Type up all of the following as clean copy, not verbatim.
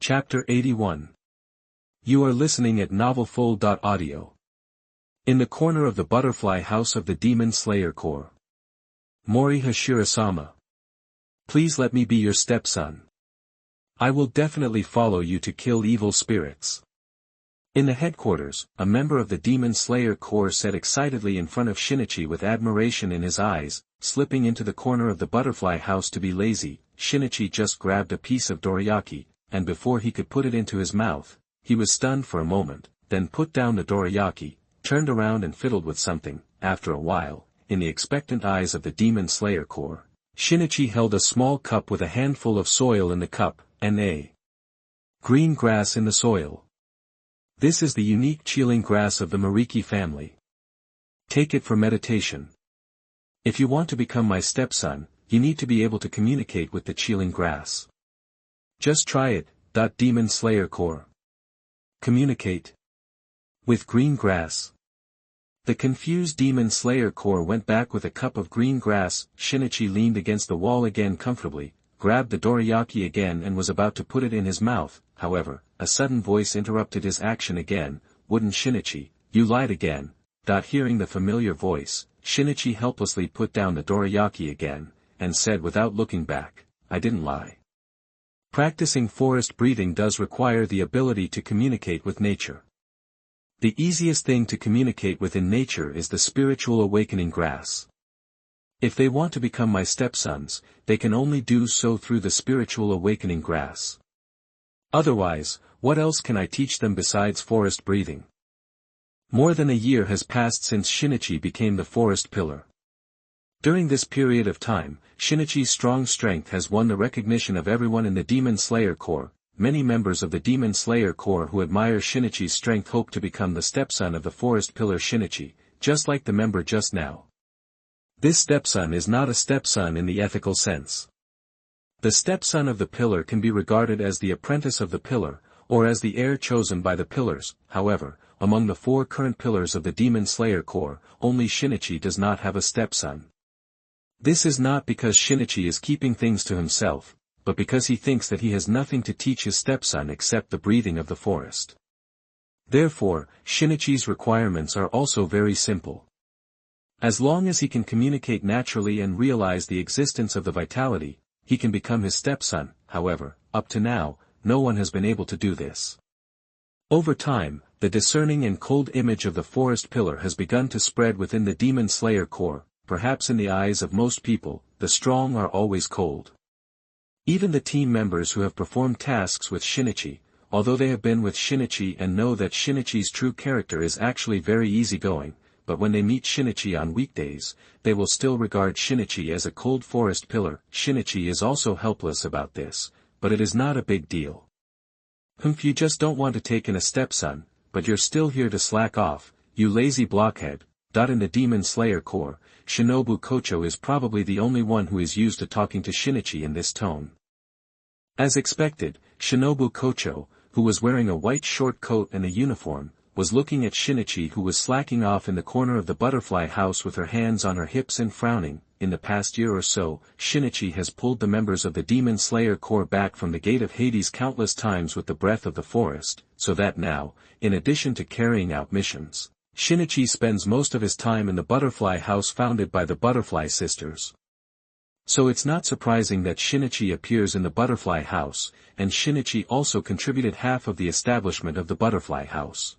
Chapter 81. You are listening at novelfull.audio. In the corner of the butterfly house of the Demon Slayer Corps. Mori Hashirasama. Please let me be your stepson. I will definitely follow you to kill evil spirits. In the headquarters, a member of the Demon Slayer Corps said excitedly in front of Shinichi with admiration in his eyes, slipping into the corner of the butterfly house to be lazy. Shinichi just grabbed a piece of dorayaki, and before he could put it into his mouth, he was stunned for a moment, then put down the dorayaki, turned around and fiddled with something. After a while, in the expectant eyes of the Demon Slayer Corps, Shinichi held a small cup with a handful of soil in the cup, and a green grass in the soil. This is the unique chilling grass of the Moriki family. Take it for meditation. If you want to become my stepson, you need to be able to communicate with the chilling grass. Just try it. Demon Slayer Corps. Communicate with green grass. The confused Demon Slayer Corps went back with a cup of green grass. Shinichi leaned against the wall again comfortably, grabbed the dorayaki again and was about to put it in his mouth. However, a sudden voice interrupted his action again. Wouldn't Shinichi, you lied again. Hearing the familiar voice, Shinichi helplessly put down the dorayaki again, and said without looking back, I didn't lie. Practicing forest breathing does require the ability to communicate with nature. The easiest thing to communicate with in nature is the spiritual awakening grass. If they want to become my stepsons, they can only do so through the spiritual awakening grass. Otherwise, what else can I teach them besides forest breathing? More than a year has passed since Shinichi became the Forest Pillar. During this period of time, Shinichi's strong strength has won the recognition of everyone in the Demon Slayer Corps. Many members of the Demon Slayer Corps who admire Shinichi's strength hope to become the stepson of the Forest Pillar Shinichi, just like the member just now. This stepson is not a stepson in the ethical sense. The stepson of the pillar can be regarded as the apprentice of the pillar, or as the heir chosen by the pillars. However, among the 4 current pillars of the Demon Slayer Corps, only Shinichi does not have a stepson. This is not because Shinichi is keeping things to himself, but because he thinks that he has nothing to teach his stepson except the breathing of the forest. Therefore, Shinichi's requirements are also very simple. As long as he can communicate naturally and realize the existence of the vitality, he can become his stepson. However, up to now, no one has been able to do this. Over time, the discerning and cold image of the Forest Pillar has begun to spread within the Demon Slayer Corps. Perhaps in the eyes of most people, the strong are always cold. Even the team members who have performed tasks with Shinichi, although they have been with Shinichi and know that Shinichi's true character is actually very easygoing, but when they meet Shinichi on weekdays, they will still regard Shinichi as a cold forest pillar. Shinichi is also helpless about this, but it is not a big deal. You just don't want to take in a stepson, but you're still here to slack off, you lazy blockhead. In the Demon Slayer Corps, Shinobu Kocho is probably the only one who is used to talking to Shinichi in this tone. As expected, Shinobu Kocho, who was wearing a white short coat and a uniform, was looking at Shinichi who was slacking off in the corner of the butterfly house with her hands on her hips and frowning. In the past year or so, Shinichi has pulled the members of the Demon Slayer Corps back from the Gate of Hades countless times with the breath of the forest, so that now, in addition to carrying out missions, Shinichi spends most of his time in the butterfly house founded by the Butterfly Sisters. So it's not surprising that Shinichi appears in the butterfly house, and Shinichi also contributed half of the establishment of the butterfly house.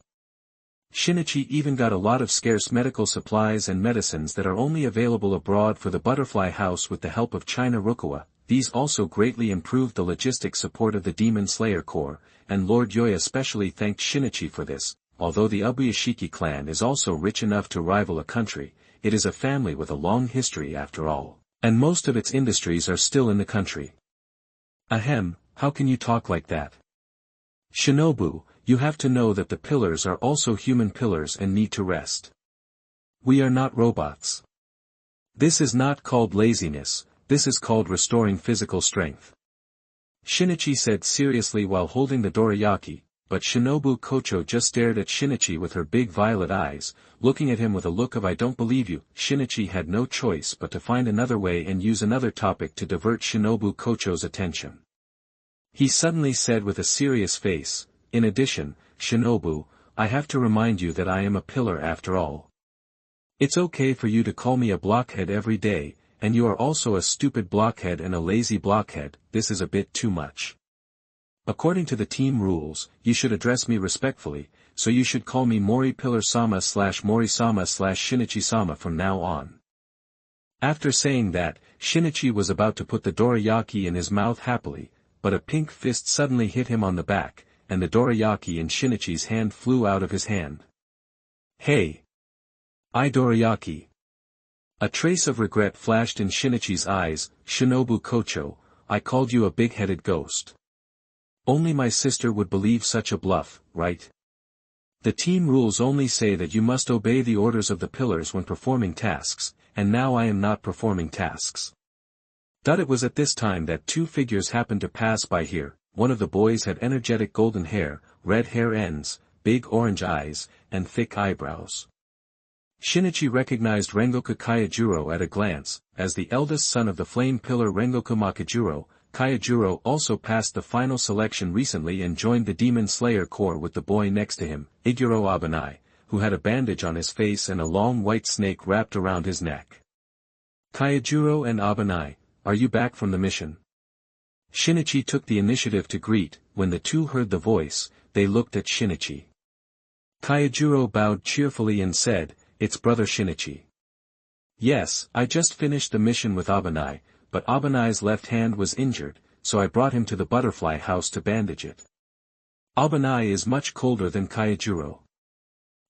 Shinichi even got a lot of scarce medical supplies and medicines that are only available abroad for the butterfly house with the help of China Rukawa. These also greatly improved the logistic support of the Demon Slayer Corps, and Lord Yoi especially thanked Shinichi for this. Although the Ubuyashiki clan is also rich enough to rival a country, it is a family with a long history after all, and most of its industries are still in the country. Ahem, how can you talk like that? Shinobu, you have to know that the pillars are also human pillars and need to rest. We are not robots. This is not called laziness, this is called restoring physical strength. Shinichi said seriously while holding the dorayaki, but Shinobu Kocho just stared at Shinichi with her big violet eyes, looking at him with a look of I don't believe you. Shinichi had no choice but to find another way and use another topic to divert Shinobu Kocho's attention. He suddenly said with a serious face, in addition, Shinobu, I have to remind you that I am a pillar after all. It's okay for you to call me a blockhead every day, and you are also a stupid blockhead and a lazy blockhead, this is a bit too much. According to the team rules, you should address me respectfully, so you should call me Mori Pillar-sama / Mori-sama / Shinichi-sama from now on. After saying that, Shinichi was about to put the dorayaki in his mouth happily, but a pink fist suddenly hit him on the back, and the dorayaki in Shinichi's hand flew out of his hand. Hey! Dorayaki! A trace of regret flashed in Shinichi's eyes. Shinobu Kocho, I called you a big-headed ghost. Only my sister would believe such a bluff, right? The team rules only say that you must obey the orders of the pillars when performing tasks, and now I am not performing tasks. It was at this time that two figures happened to pass by here. One of the boys had energetic golden hair, red hair ends, big orange eyes, and thick eyebrows. Shinichi recognized Rengoku Kayajuro at a glance. As the eldest son of the flame pillar Rengoku Makajuro, Kayajuro also passed the final selection recently and joined the Demon Slayer Corps with the boy next to him, Iguro Abanai, who had a bandage on his face and a long white snake wrapped around his neck. Kayajuro and Abanai, are you back from the mission? Shinichi took the initiative to greet. When the two heard the voice, they looked at Shinichi. Kayajuro bowed cheerfully and said, It's brother Shinichi. Yes, I just finished the mission with Abanai, but Abanai's left hand was injured, so I brought him to the butterfly house to bandage it. Abanai is much colder than Kayajuro.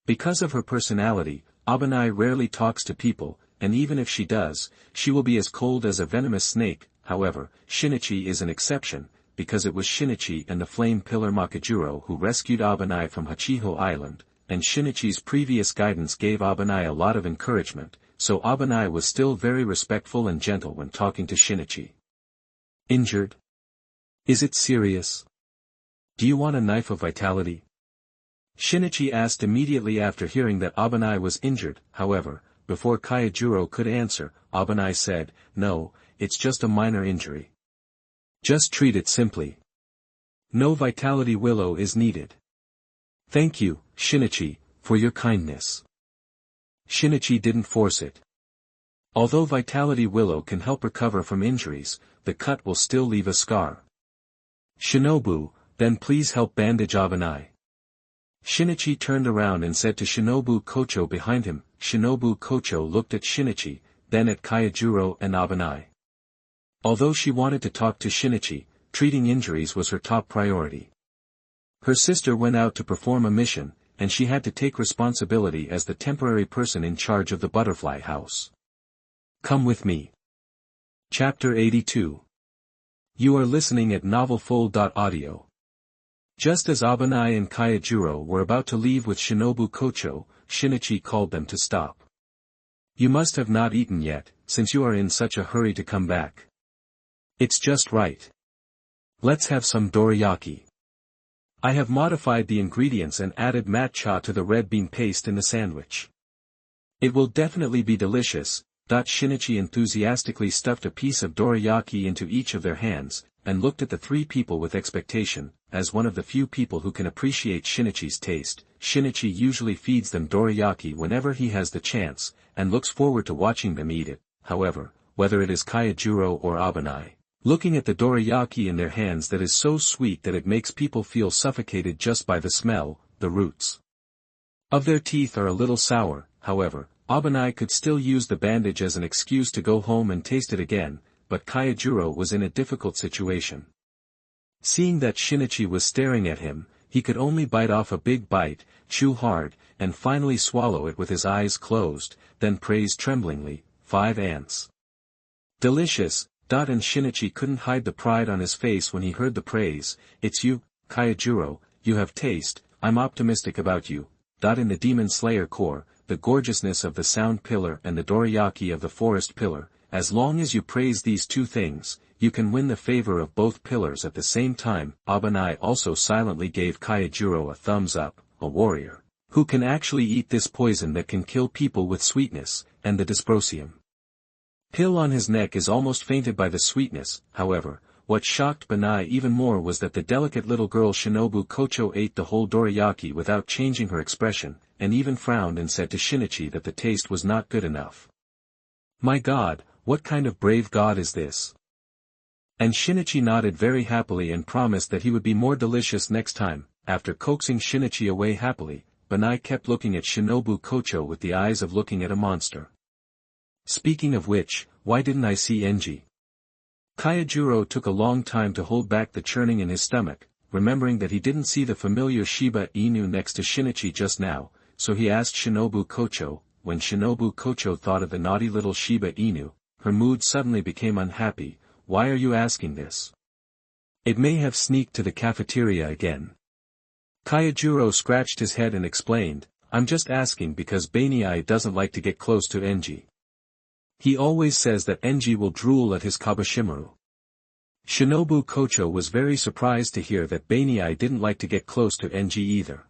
Because of her personality, Abanai rarely talks to people, and even if she does, she will be as cold as a venomous snake. However, Shinichi is an exception, because it was Shinichi and the flame pillar Makajuro who rescued Abanai from Hachiho Island, and Shinichi's previous guidance gave Abanai a lot of encouragement, so Abanai was still very respectful and gentle when talking to Shinichi. Injured? Is it serious? Do you want a knife of vitality? Shinichi asked immediately after hearing that Abanai was injured. However, before Kayajuro could answer, Abanai said, No, it's just a minor injury. Just treat it simply. No vitality willow is needed. Thank you, Shinichi, for your kindness. Shinichi didn't force it. Although vitality willow can help recover from injuries, the cut will still leave a scar. Shinobu, then please help bandage Abanai. Shinichi turned around and said to Shinobu Kocho behind him. Shinobu Kocho looked at Shinichi, then at Kayajuro and Abanai. Although she wanted to talk to Shinichi, treating injuries was her top priority. Her sister went out to perform a mission, and she had to take responsibility as the temporary person in charge of the butterfly house. Come with me. Chapter 82. You are listening at novelfull.audio. Just as Abanai and Kayajuro were about to leave with Shinobu Kocho, Shinichi called them to stop. You must have not eaten yet, since you are in such a hurry to come back. It's just right. Let's have some dorayaki. I have modified the ingredients and added matcha to the red bean paste in the sandwich. It will definitely be delicious. Shinichi enthusiastically stuffed a piece of dorayaki into each of their hands, and looked at the three people with expectation. As one of the few people who can appreciate Shinichi's taste, Shinichi usually feeds them dorayaki whenever he has the chance, and looks forward to watching them eat it. However, whether it is Kayajuro or Abanai, looking at the dorayaki in their hands that is so sweet that it makes people feel suffocated just by the smell, the roots of their teeth are a little sour. However, Abanai could still use the bandage as an excuse to go home and taste it again, but Kayajuro was in a difficult situation. Seeing that Shinichi was staring at him, he could only bite off a big bite, chew hard, and finally swallow it with his eyes closed, then praise tremblingly, 5 ants. Delicious. And Shinichi couldn't hide the pride on his face when he heard the praise. It's you, Kayajuro, you have taste, I'm optimistic about you. In the Demon Slayer Corps, the gorgeousness of the Sound Pillar and the dorayaki of the Forest Pillar, as long as you praise these two things, you can win the favor of both pillars at the same time. Abanai also silently gave Kayajuro a thumbs up, a warrior, who can actually eat this poison that can kill people with sweetness, and the dysprosium pill on his neck is almost fainted by the sweetness. However, what shocked Banai even more was that the delicate little girl Shinobu Kocho ate the whole dorayaki without changing her expression, and even frowned and said to Shinichi that the taste was not good enough. My god, what kind of brave god is this? And Shinichi nodded very happily and promised that he would be more delicious next time. After coaxing Shinichi away happily, Banai kept looking at Shinobu Kocho with the eyes of looking at a monster. Speaking of which, why didn't I see Enji? Kayajuro took a long time to hold back the churning in his stomach, remembering that he didn't see the familiar Shiba Inu next to Shinichi just now, so he asked Shinobu Kocho. When Shinobu Kocho thought of the naughty little Shiba Inu, her mood suddenly became unhappy. Why are you asking this? It may have sneaked to the cafeteria again. Kayajuro scratched his head and explained, I'm just asking because Banai doesn't like to get close to Enji. He always says that Enji will drool at his kabashimaru. Shinobu Kocho was very surprised to hear that Banai didn't like to get close to Enji either.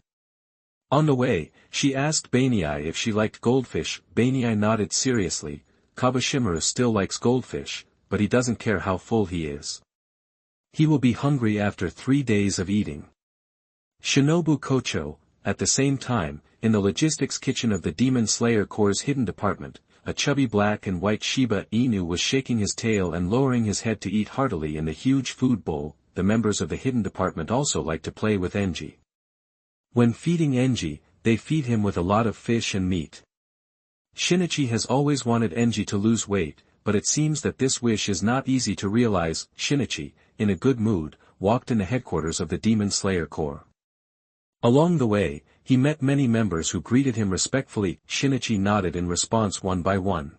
On the way, she asked Banai if she liked goldfish. Banai nodded seriously. Kabashimaru still likes goldfish, but he doesn't care how full he is. He will be hungry after 3 days of eating. Shinobu Kocho, at the same time, in the logistics kitchen of the Demon Slayer Corps' hidden department, a chubby black and white Shiba Inu was shaking his tail and lowering his head to eat heartily in the huge food bowl. The members of the hidden department also like to play with Enji. When feeding Enji, they feed him with a lot of fish and meat. Shinichi has always wanted Enji to lose weight, but it seems that this wish is not easy to realize. Shinichi, in a good mood, walked in the headquarters of the Demon Slayer Corps. Along the way, he met many members who greeted him respectfully. Shinichi nodded in response one by one.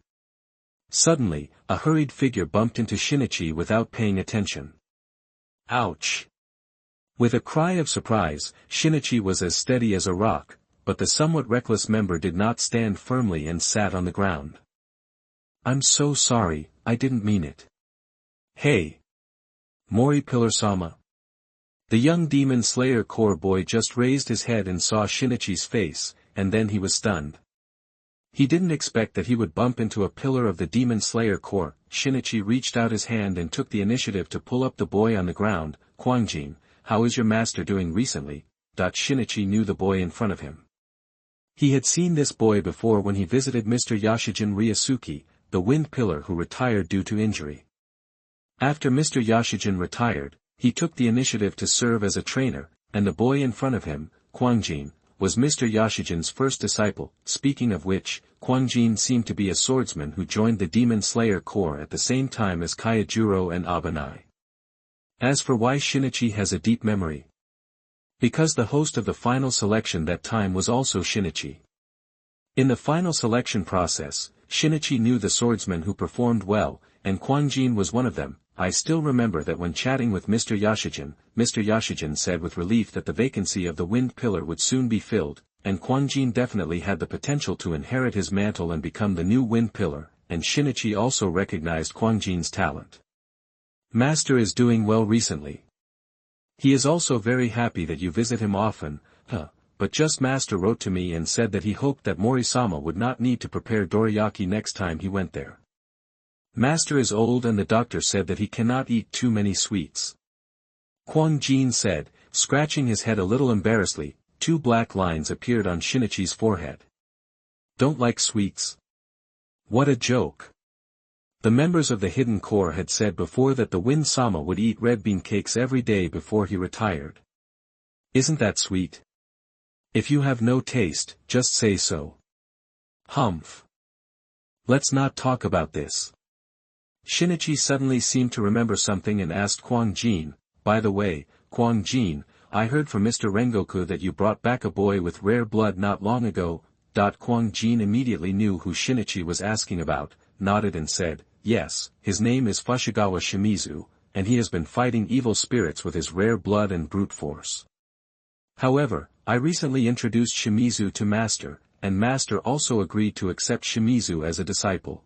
Suddenly, a hurried figure bumped into Shinichi without paying attention. Ouch! With a cry of surprise, Shinichi was as steady as a rock, but the somewhat reckless member did not stand firmly and sat on the ground. I'm so sorry, I didn't mean it. Hey! Mori Pillar-sama. The young Demon Slayer Corps boy just raised his head and saw Shinichi's face, and then he was stunned. He didn't expect that he would bump into a pillar of the Demon Slayer Corps. Shinichi reached out his hand and took the initiative to pull up the boy on the ground. Kwangjin, how is your master doing recently? Shinichi knew the boy in front of him. He had seen this boy before when he visited Mr. Yashijin Ryusuke, the wind pillar who retired due to injury. After Mr. Yashijin retired, he took the initiative to serve as a trainer, and the boy in front of him, Kwangjin, was Mr. Yashijin's first disciple. Speaking of which, Kwangjin seemed to be a swordsman who joined the Demon Slayer Corps at the same time as Kayajuro and Abanai. As for why Shinichi has a deep memory. Because the host of the final selection that time was also Shinichi. In the final selection process, Shinichi knew the swordsmen who performed well, and Kwangjin was one of them. I still remember that when chatting with Mr. Yashijin said with relief that the vacancy of the wind pillar would soon be filled, and Kwangjin definitely had the potential to inherit his mantle and become the new wind pillar, and Shinichi also recognized Kwangjin's talent. Master is doing well recently. He is also very happy that you visit him often, but just Master wrote to me and said that he hoped that Mori-sama would not need to prepare dorayaki next time he went there. Master is old and the doctor said that he cannot eat too many sweets. Kwangjin said, scratching his head a little embarrassedly. 2 black lines appeared on Shinichi's forehead. Don't like sweets? What a joke. The members of the Hidden Corps had said before that the Wind-sama would eat red bean cakes every day before he retired. Isn't that sweet? If you have no taste, just say so. Humph. Let's not talk about this. Shinichi suddenly seemed to remember something and asked Kwangjin, by the way, Kwangjin, I heard from Mr. Rengoku that you brought back a boy with rare blood not long ago. Kwangjin immediately knew who Shinichi was asking about, nodded and said, yes, his name is Fushigawara Shimizu, and he has been fighting evil spirits with his rare blood and brute force. However, I recently introduced Shimizu to Master, and Master also agreed to accept Shimizu as a disciple.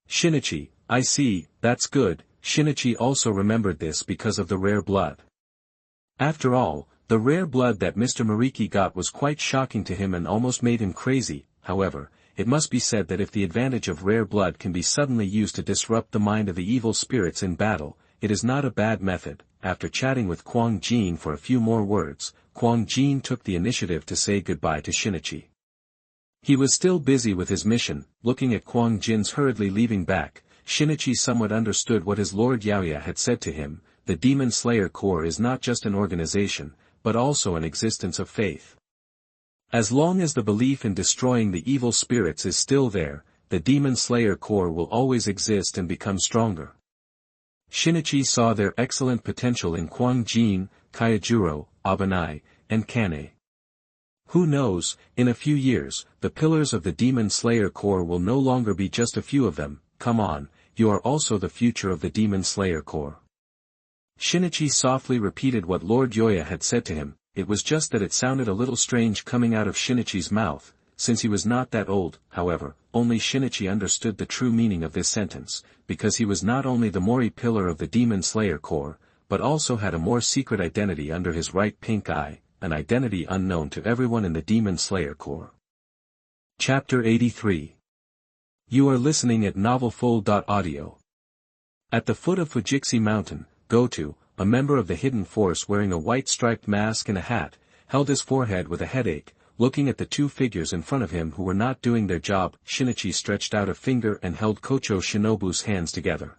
Shinichi, I see, that's good. Shinichi also remembered this because of the rare blood. After all, the rare blood that Mr. Moriki got was quite shocking to him and almost made him crazy. However, it must be said that if the advantage of rare blood can be suddenly used to disrupt the mind of the evil spirits in battle, it is not a bad method." After chatting with Kwang Jin for a few more words, Kwang Jin took the initiative to say goodbye to Shinichi. He was still busy with his mission. Looking at Kwang Jin's hurriedly leaving back, Shinichi somewhat understood what his Lord Yaoya had said to him. The Demon Slayer Corps is not just an organization, but also an existence of faith. As long as the belief in destroying the evil spirits is still there, the Demon Slayer Corps will always exist and become stronger. Shinichi saw their excellent potential in Kwang Jin, Kyojuro, Abanai, and Kane. Who knows, in a few years, the pillars of the Demon Slayer Corps will no longer be just a few of them. Come on, you are also the future of the Demon Slayer Corps. Shinichi softly repeated what Lord Yaoya had said to him. It was just that it sounded a little strange coming out of Shinichi's mouth. Since he was not that old, however, only Shinichi understood the true meaning of this sentence, because he was not only the Mori Pillar of the Demon Slayer Corps, but also had a more secret identity under his right pink eye, an identity unknown to everyone in the Demon Slayer Corps. Chapter 83. You are listening at NovelFull.audio. At the foot of Fujitsu Mountain, Goto, a member of the hidden force wearing a white striped mask and a hat, held his forehead with a headache, looking at the two figures in front of him who were not doing their job. Shinichi stretched out a finger and held Kocho Shinobu's hands together.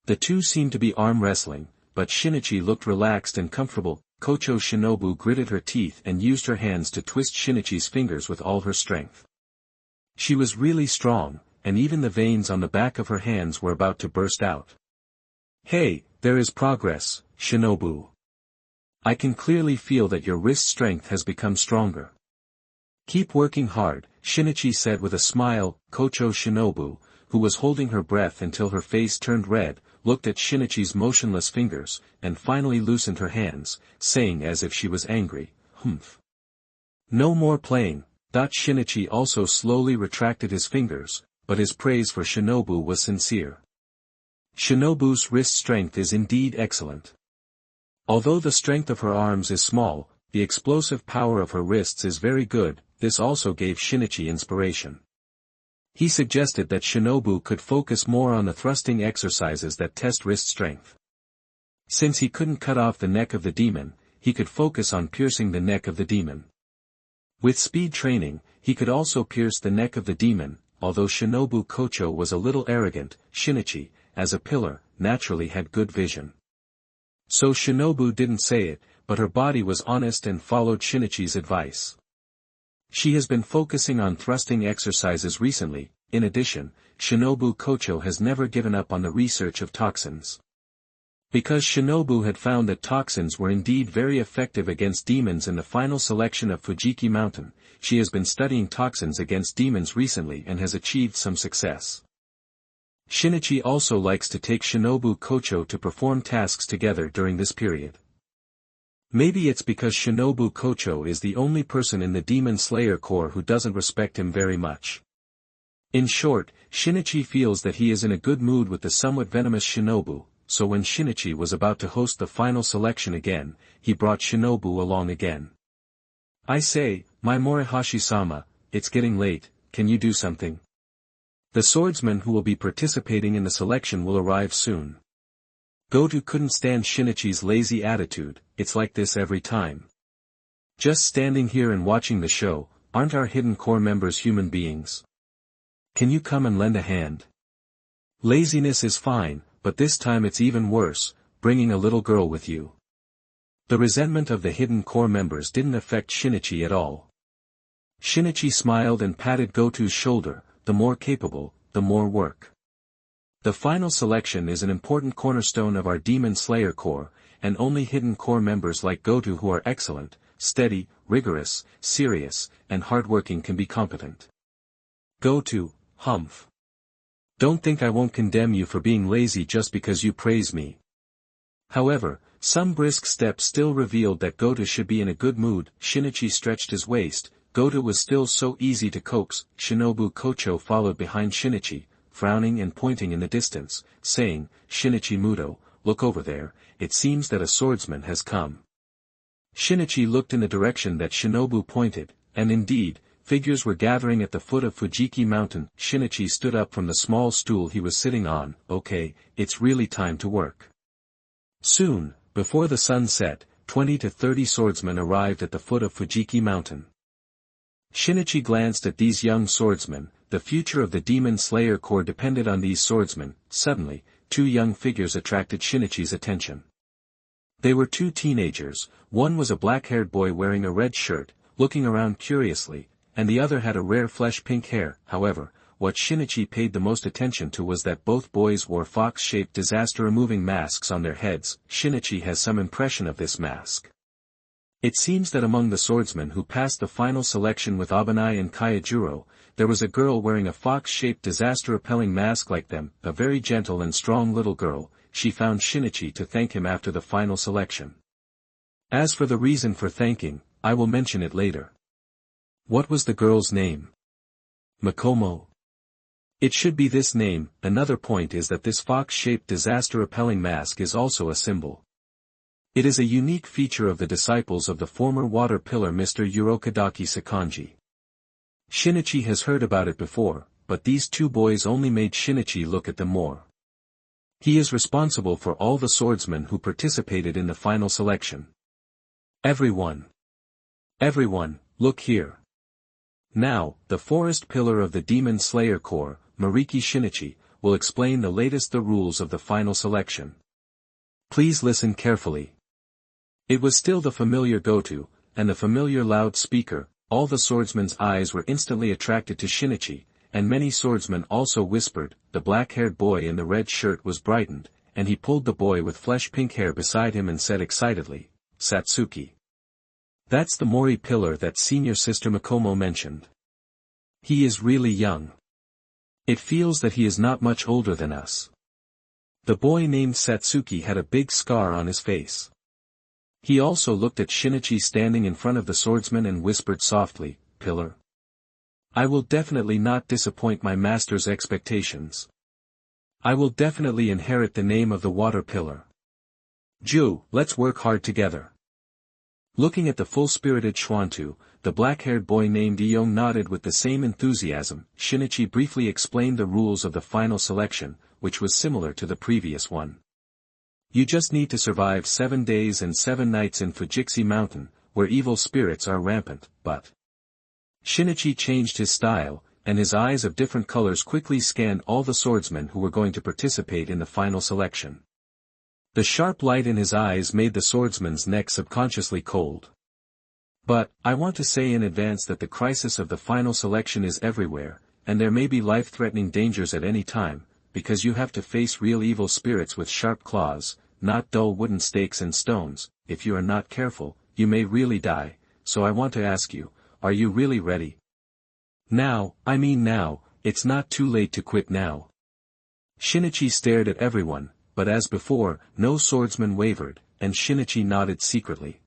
The two seemed to be arm wrestling, but Shinichi looked relaxed and comfortable. Kocho Shinobu gritted her teeth and used her hands to twist Shinichi's fingers with all her strength. She was really strong, and even the veins on the back of her hands were about to burst out. "Hey, there is progress, Shinobu. I can clearly feel that your wrist strength has become stronger. Keep working hard," Shinichi said with a smile. Kocho Shinobu, who was holding her breath until her face turned red, looked at Shinichi's motionless fingers, and finally loosened her hands, saying as if she was angry, "Humph. No more playing." Shinichi also slowly retracted his fingers, but his praise for Shinobu was sincere. Shinobu's wrist strength is indeed excellent. Although the strength of her arms is small, the explosive power of her wrists is very good. This also gave Shinichi inspiration. He suggested that Shinobu could focus more on the thrusting exercises that test wrist strength. Since he couldn't cut off the neck of the demon, he could focus on piercing the neck of the demon. With speed training, he could also pierce the neck of the demon. Although Shinobu Kocho was a little arrogant, Shinichi, as a pillar, naturally had good vision. So Shinobu didn't say it, but her body was honest and followed Shinichi's advice. She has been focusing on thrusting exercises recently. In addition, Shinobu Kocho has never given up on the research of toxins. Because Shinobu had found that toxins were indeed very effective against demons in the final selection of Fujiki Mountain, she has been studying toxins against demons recently and has achieved some success. Shinichi also likes to take Shinobu Kocho to perform tasks together during this period. Maybe it's because Shinobu Kocho is the only person in the Demon Slayer Corps who doesn't respect him very much. In short, Shinichi feels that he is in a good mood with the somewhat venomous Shinobu, so when Shinichi was about to host the final selection again, he brought Shinobu along again. "I say, my Morihashi-sama, it's getting late, can you do something? The swordsman who will be participating in the selection will arrive soon." Goto couldn't stand Shinichi's lazy attitude. "It's like this every time. Just standing here and watching the show. Aren't our hidden core members human beings? Can you come and lend a hand? Laziness is fine, but this time it's even worse, bringing a little girl with you." The resentment of the hidden core members didn't affect Shinichi at all. Shinichi smiled and patted Goto's shoulder. "The more capable, the more work. The final selection is an important cornerstone of our Demon Slayer Corps, and only hidden core members like Goto who are excellent, steady, rigorous, serious, and hardworking can be competent." "Goto, humph. Don't think I won't condemn you for being lazy just because you praise me." However, some brisk steps still revealed that Goto should be in a good mood. Shinichi stretched his waist. Goto was still so easy to coax. Shinobu Kocho followed behind Shinichi, frowning and pointing in the distance, saying, "Shinichi Muto, look over there, it seems that a swordsman has come." Shinichi looked in the direction that Shinobu pointed, and indeed, figures were gathering at the foot of Fujiki Mountain. Shinichi stood up from the small stool he was sitting on. "Okay, it's really time to work. Soon, before the sun set, 20 to 30 swordsmen arrived at the foot of Fujiki Mountain. Shinichi glanced at these young swordsmen. The future of the Demon Slayer Corps depended on these swordsmen. Suddenly, two young figures attracted Shinichi's attention. They were two teenagers. One was a black-haired boy wearing a red shirt, looking around curiously, and the other had a rare flesh-pink hair. However, what Shinichi paid the most attention to was that both boys wore fox-shaped disaster-removing masks on their heads. Shinichi has some impression of this mask. It seems that among the swordsmen who passed the final selection with Abanai and Kayajuro, there was a girl wearing a fox-shaped disaster-repelling mask like them, a very gentle and strong little girl. She found Shinichi to thank him after the final selection. As for the reason for thanking, I will mention it later. What was the girl's name? Makomo. It should be this name. Another point is that this fox-shaped disaster-repelling mask is also a symbol. It is a unique feature of the disciples of the former water pillar Mr. Urokadaki Sakanji. Shinichi has heard about it before, but these two boys only made Shinichi look at them more. He is responsible for all the swordsmen who participated in the final selection. Everyone, look here. Now, the Forest Pillar of the Demon Slayer Corps, Moriki Shinichi, will explain the rules of the final selection. Please listen carefully. It was still the familiar Goto, and the familiar loudspeaker. All the swordsmen's eyes were instantly attracted to Shinichi, and many swordsmen also whispered. The black-haired boy in the red shirt was brightened, and he pulled the boy with flesh-pink hair beside him and said excitedly, "Satsuki. That's the Mori Pillar that senior sister Makomo mentioned. He is really young. It feels that he is not much older than us." The boy named Satsuki had a big scar on his face. He also looked at Shinichi standing in front of the swordsman and whispered softly, "Pillar. I will definitely not disappoint my master's expectations. I will definitely inherit the name of the water pillar. Ju, let's work hard together." Looking at the full-spirited Schwantu, the black-haired boy named Iyong nodded with the same enthusiasm. Shinichi briefly explained the rules of the final selection, which was similar to the previous one. You just need to survive 7 days and 7 nights in Fujiksi Mountain, where evil spirits are rampant, but... Shinichi changed his style, and his eyes of different colors quickly scanned all the swordsmen who were going to participate in the final selection. The sharp light in his eyes made the swordsman's neck subconsciously cold. But, I want to say in advance that the crisis of the final selection is everywhere, and there may be life-threatening dangers at any time, because you have to face real evil spirits with sharp claws, not dull wooden stakes and stones. If you are not careful, you may really die, so I want to ask you, are you really ready? Now, it's not too late to quit now. Shinichi stared at everyone, but as before, no swordsman wavered, and Shinichi nodded secretly.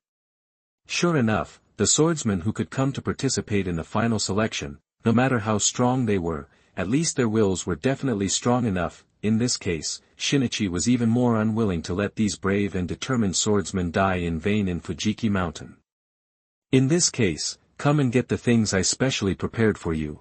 Sure enough, the swordsmen who could come to participate in the final selection, no matter how strong they were, at least their wills were definitely strong enough. In this case, Shinichi was even more unwilling to let these brave and determined swordsmen die in vain in Fujiki Mountain. In this case, come and get the things I specially prepared for you.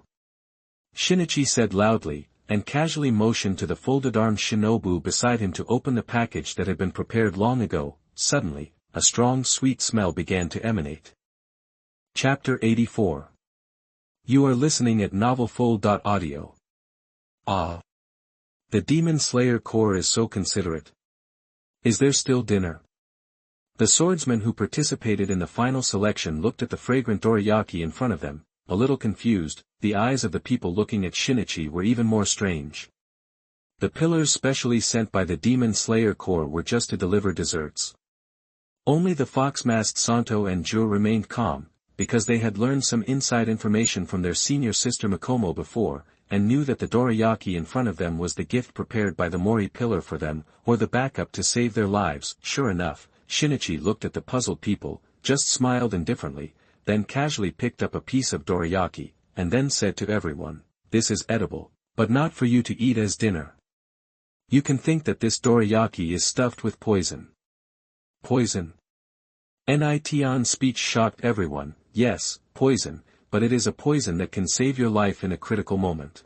Shinichi said loudly, and casually motioned to the folded-armed shinobu beside him to open the package that had been prepared long ago. Suddenly, a strong sweet smell began to emanate. Chapter 84. You are listening at NovelFull.audio. Ah. The Demon Slayer Corps is so considerate. Is there still dinner? The swordsmen who participated in the final selection looked at the fragrant dorayaki in front of them, a little confused. The eyes of the people looking at Shinichi were even more strange. The pillars specially sent by the Demon Slayer Corps were just to deliver desserts. Only the fox-masked Santo and Jur remained calm, because they had learned some inside information from their senior sister Makomo before, and knew that the dorayaki in front of them was the gift prepared by the Mori Pillar for them, or the backup to save their lives. Sure enough, Shinichi looked at the puzzled people, just smiled indifferently, then casually picked up a piece of dorayaki, and then said to everyone, "This is edible, but not for you to eat as dinner. You can think that this dorayaki is stuffed with poison." Poison? NaN's speech shocked everyone. Yes, poison, but it is a poison that can save your life in a critical moment.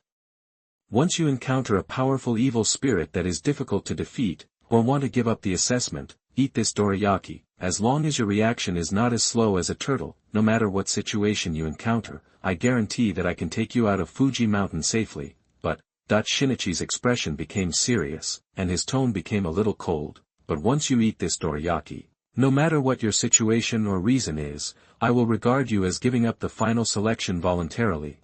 Once you encounter a powerful evil spirit that is difficult to defeat, or want to give up the assessment, eat this dorayaki. As long as your reaction is not as slow as a turtle, no matter what situation you encounter, I guarantee that I can take you out of Fuji Mountain safely. But, Shinichi's expression became serious, and his tone became a little cold. But once you eat this dorayaki, no matter what your situation or reason is, I will regard you as giving up the final selection voluntarily.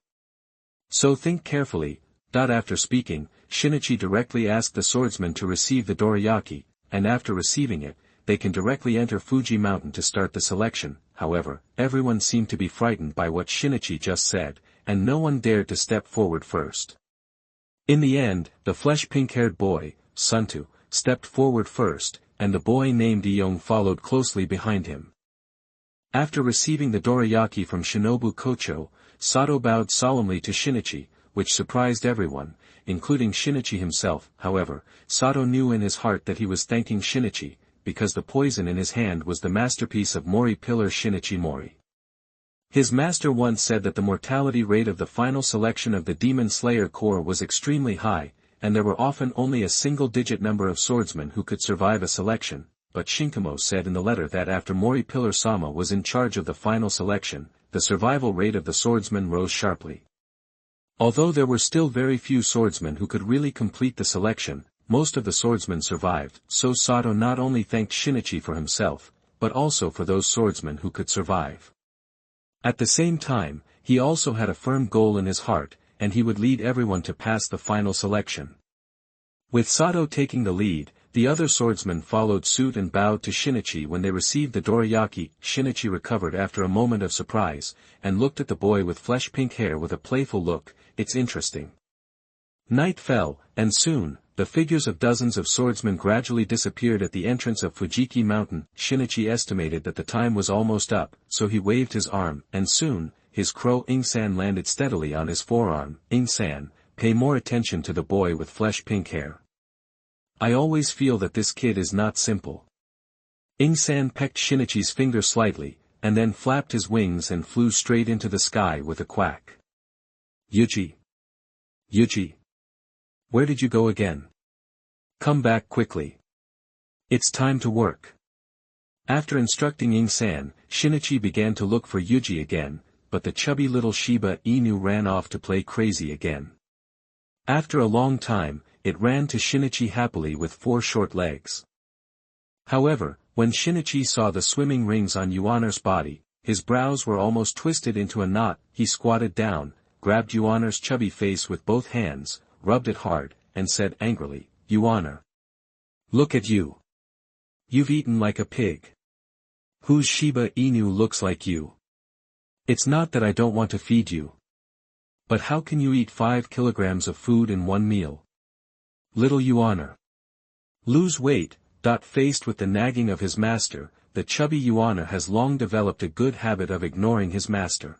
So think carefully. After speaking, Shinichi directly asked the swordsman to receive the dorayaki, and after receiving it, they can directly enter Fuji Mountain to start the selection. However, everyone seemed to be frightened by what Shinichi just said, and no one dared to step forward first. In the end, the flesh-pink-haired boy, Suntu, stepped forward first, and the boy named Iyong followed closely behind him. After receiving the dorayaki from Shinobu Kocho, Sato bowed solemnly to Shinichi, which surprised everyone, including Shinichi himself. However, Sato knew in his heart that he was thanking Shinichi, because the poison in his hand was the masterpiece of Mori Pillar Shinichi Mori. His master once said that the mortality rate of the final selection of the Demon Slayer Corps was extremely high, and there were often only a single-digit number of swordsmen who could survive a selection, but Shinkamou said in the letter that after Mori Pillar-sama was in charge of the final selection, the survival rate of the swordsmen rose sharply. Although there were still very few swordsmen who could really complete the selection, most of the swordsmen survived, so Sato not only thanked Shinichi for himself, but also for those swordsmen who could survive. At the same time, he also had a firm goal in his heart, and he would lead everyone to pass the final selection. With Sato taking the lead, the other swordsmen followed suit and bowed to Shinichi when they received the dorayaki. Shinichi recovered after a moment of surprise, and looked at the boy with flesh-pink hair with a playful look. It's interesting. Night fell, and soon, the figures of dozens of swordsmen gradually disappeared at the entrance of Fujiki Mountain. Shinichi estimated that the time was almost up, so he waved his arm, and soon, his crow Ing-san landed steadily on his forearm. Ing-san, pay more attention to the boy with flesh-pink hair. I always feel that this kid is not simple. Ing-san pecked Shinichi's finger slightly, and then flapped his wings and flew straight into the sky with a quack. Yuji! Yuji! Where did you go again? Come back quickly. It's time to work. After instructing Ing-san, Shinichi began to look for Yuji again, but the chubby little Shiba Inu ran off to play crazy again. After a long time, it ran to Shinichi happily with 4 short legs. However, when Shinichi saw the swimming rings on Yuaner's body, his brows were almost twisted into a knot. He squatted down, grabbed Yuaner's chubby face with both hands, rubbed it hard, and said angrily, Yuaner. Look at you. You've eaten like a pig. Whose Shiba Inu looks like you? It's not that I don't want to feed you. But how can you eat 5 kilograms of food in one meal? Little Yuaner. Lose weight. Faced with the nagging of his master, the chubby Yuaner has long developed a good habit of ignoring his master.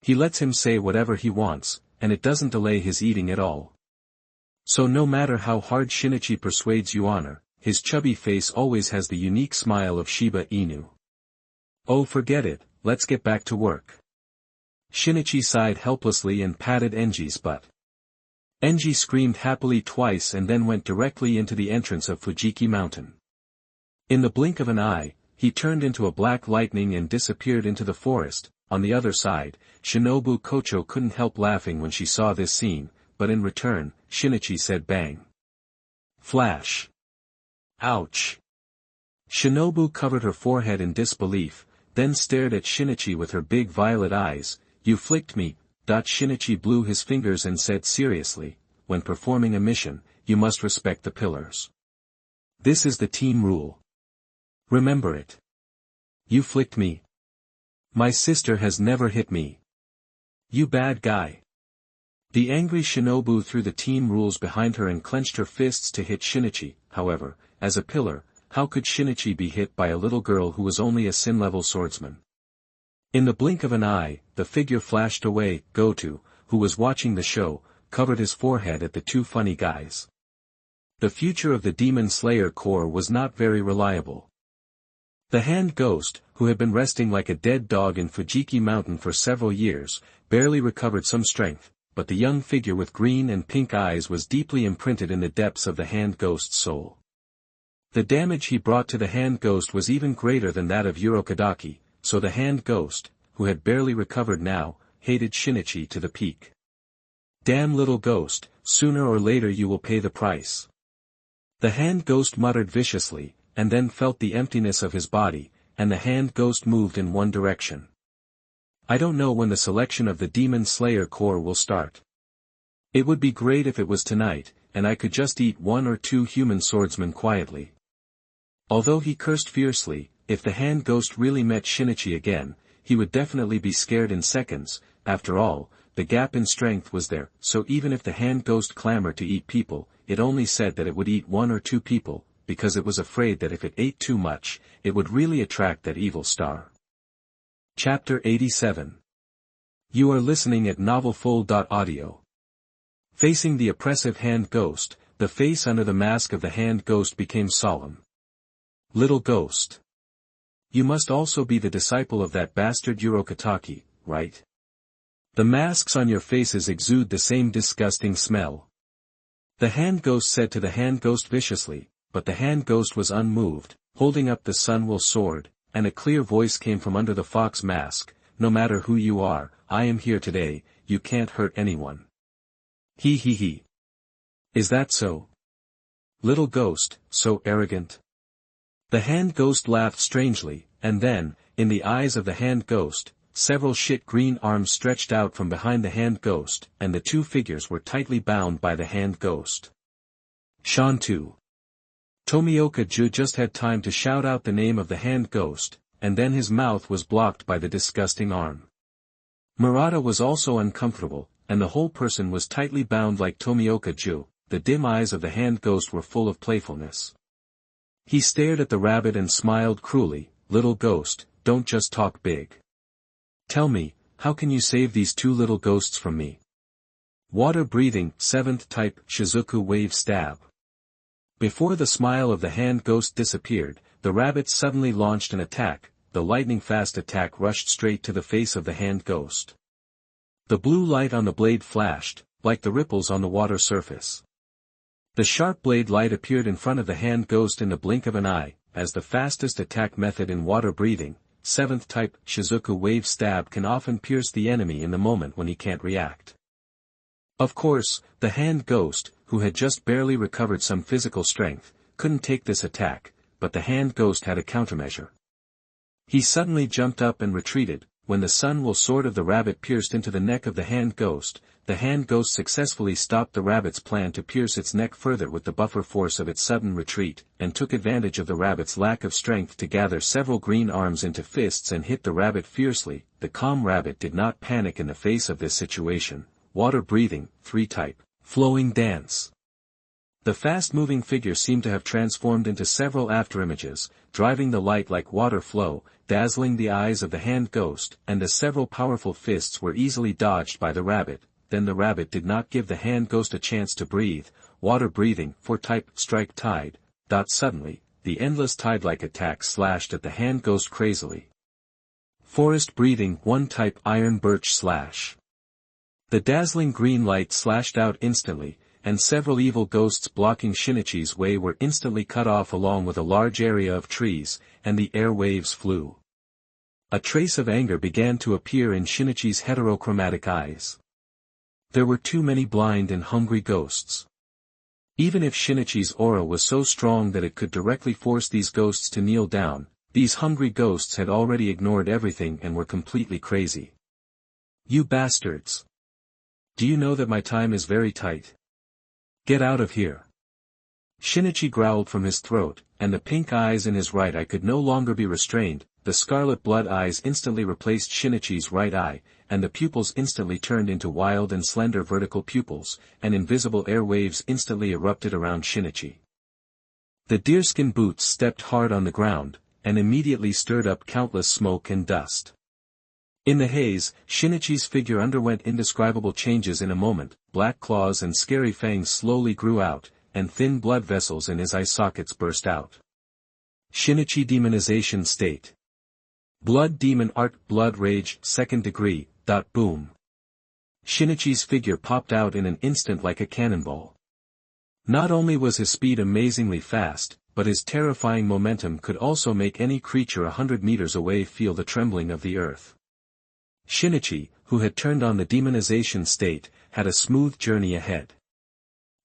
He lets him say whatever he wants, and it doesn't delay his eating at all. So no matter how hard Shinichi persuades Yuaner, his chubby face always has the unique smile of Shiba Inu. Oh, forget it, let's get back to work. Shinichi sighed helplessly and patted Enji's butt. Enji screamed happily twice and then went directly into the entrance of Fujiki Mountain. In the blink of an eye, he turned into a black lightning and disappeared into the forest. On the other side, Shinobu Kocho couldn't help laughing when she saw this scene, but in return, Shinichi said bang. Flash. Ouch. Shinobu covered her forehead in disbelief, then stared at Shinichi with her big violet eyes. You flicked me. Shinichi blew his fingers and said seriously, when performing a mission, you must respect the pillars. This is the team rule. Remember it. You flicked me. My sister has never hit me. You bad guy. The angry Shinobu threw the team rules behind her and clenched her fists to hit Shinichi. However, as a pillar, how could Shinichi be hit by a little girl who was only a sin-level swordsman? In the blink of an eye, the figure flashed away. Goto, who was watching the show, covered his forehead at the 2 funny guys. The future of the Demon Slayer Corps was not very reliable. The hand ghost, who had been resting like a dead dog in Fujiki Mountain for several years, barely recovered some strength, but the young figure with green and pink eyes was deeply imprinted in the depths of the hand ghost's soul. The damage he brought to the hand ghost was even greater than that of Urokadaki, so the hand ghost, who had barely recovered now, hated Shinichi to the peak. Damn little ghost, sooner or later you will pay the price. The hand ghost muttered viciously, and then felt the emptiness of his body, and the hand ghost moved in one direction. I don't know when the selection of the Demon Slayer Corps will start. It would be great if it was tonight, and I could just eat 1 or 2 human swordsmen quietly. Although he cursed fiercely, if the hand ghost really met Shinichi again, he would definitely be scared in seconds. After all, the gap in strength was there, so even if the hand ghost clamored to eat people, it only said that it would eat 1 or 2 people, because it was afraid that if it ate too much, it would really attract that evil star. Chapter 87. You are listening at NovelFull.audio. Facing the oppressive hand ghost, the face under the mask of the hand ghost became solemn. Little ghost. You must also be the disciple of that bastard Urokataki, right? The masks on your faces exude the same disgusting smell. The hand ghost said to the hand ghost viciously, but the hand ghost was unmoved, holding up the Sunwell sword, and a clear voice came from under the fox mask, no matter who you are, I am here today, you can't hurt anyone. He. Is that so? Little ghost, so arrogant? The hand ghost laughed strangely, and then, in the eyes of the hand ghost, several shit green arms stretched out from behind the hand ghost, and the 2 figures were tightly bound by the hand ghost. Shantu. Tomioka Ju just had time to shout out the name of the hand ghost, and then his mouth was blocked by the disgusting arm. Murata was also uncomfortable, and the whole person was tightly bound like Tomioka Ju. The dim eyes of the hand ghost were full of playfulness. He stared at the rabbit and smiled cruelly, little ghost, don't just talk big. Tell me, how can you save these 2 little ghosts from me? Water breathing, 7th type, Shizuku wave stab. Before the smile of the hand ghost disappeared, the rabbit suddenly launched an attack. The lightning-fast attack rushed straight to the face of the hand ghost. The blue light on the blade flashed, like the ripples on the water surface. The sharp blade light appeared in front of the hand ghost in the blink of an eye, as the fastest attack method in water breathing. 7th type, Shizuku wave stab can often pierce the enemy in the moment when he can't react. Of course, the hand ghost, who had just barely recovered some physical strength, couldn't take this attack, but the hand ghost had a countermeasure. He suddenly jumped up and retreated. When the Sunwell sword of the rabbit pierced into the neck of the hand ghost successfully stopped the rabbit's plan to pierce its neck further with the buffer force of its sudden retreat, and took advantage of the rabbit's lack of strength to gather several green arms into fists and hit the rabbit fiercely. The calm rabbit did not panic in the face of this situation. Water breathing, 3 type, flowing dance. The fast-moving figure seemed to have transformed into several afterimages, driving the light like water flow, dazzling the eyes of the hand ghost, and the several powerful fists were easily dodged by the rabbit. Then the rabbit did not give the hand ghost a chance to breathe. Water breathing, 4 type, strike tide. Suddenly, the endless tide-like attack slashed at the hand ghost crazily. Forest breathing, 1 type, iron birch slash. The dazzling green light slashed out instantly, and several evil ghosts blocking Shinichi's way were instantly cut off along with a large area of trees, and the air waves flew. A trace of anger began to appear in Shinichi's heterochromatic eyes. There were too many blind and hungry ghosts. Even if Shinichi's aura was so strong that it could directly force these ghosts to kneel down, these hungry ghosts had already ignored everything and were completely crazy. You bastards! Do you know that my time is very tight? Get out of here! Shinichi growled from his throat, and the pink eyes in his right eye could no longer be restrained. The scarlet blood eyes instantly replaced Shinichi's right eye, and the pupils instantly turned into wild and slender vertical pupils, and invisible air waves instantly erupted around Shinichi. The deerskin boots stepped hard on the ground, and immediately stirred up countless smoke and dust. In the haze, Shinichi's figure underwent indescribable changes in a moment. Black claws and scary fangs slowly grew out, and thin blood vessels in his eye sockets burst out. Shinichi demonization state. Blood demon art, blood rage, 2nd degree, boom. Shinichi's figure popped out in an instant like a cannonball. Not only was his speed amazingly fast, but his terrifying momentum could also make any creature 100 meters away feel the trembling of the earth. Shinichi, who had turned on the demonization state, had a smooth journey ahead.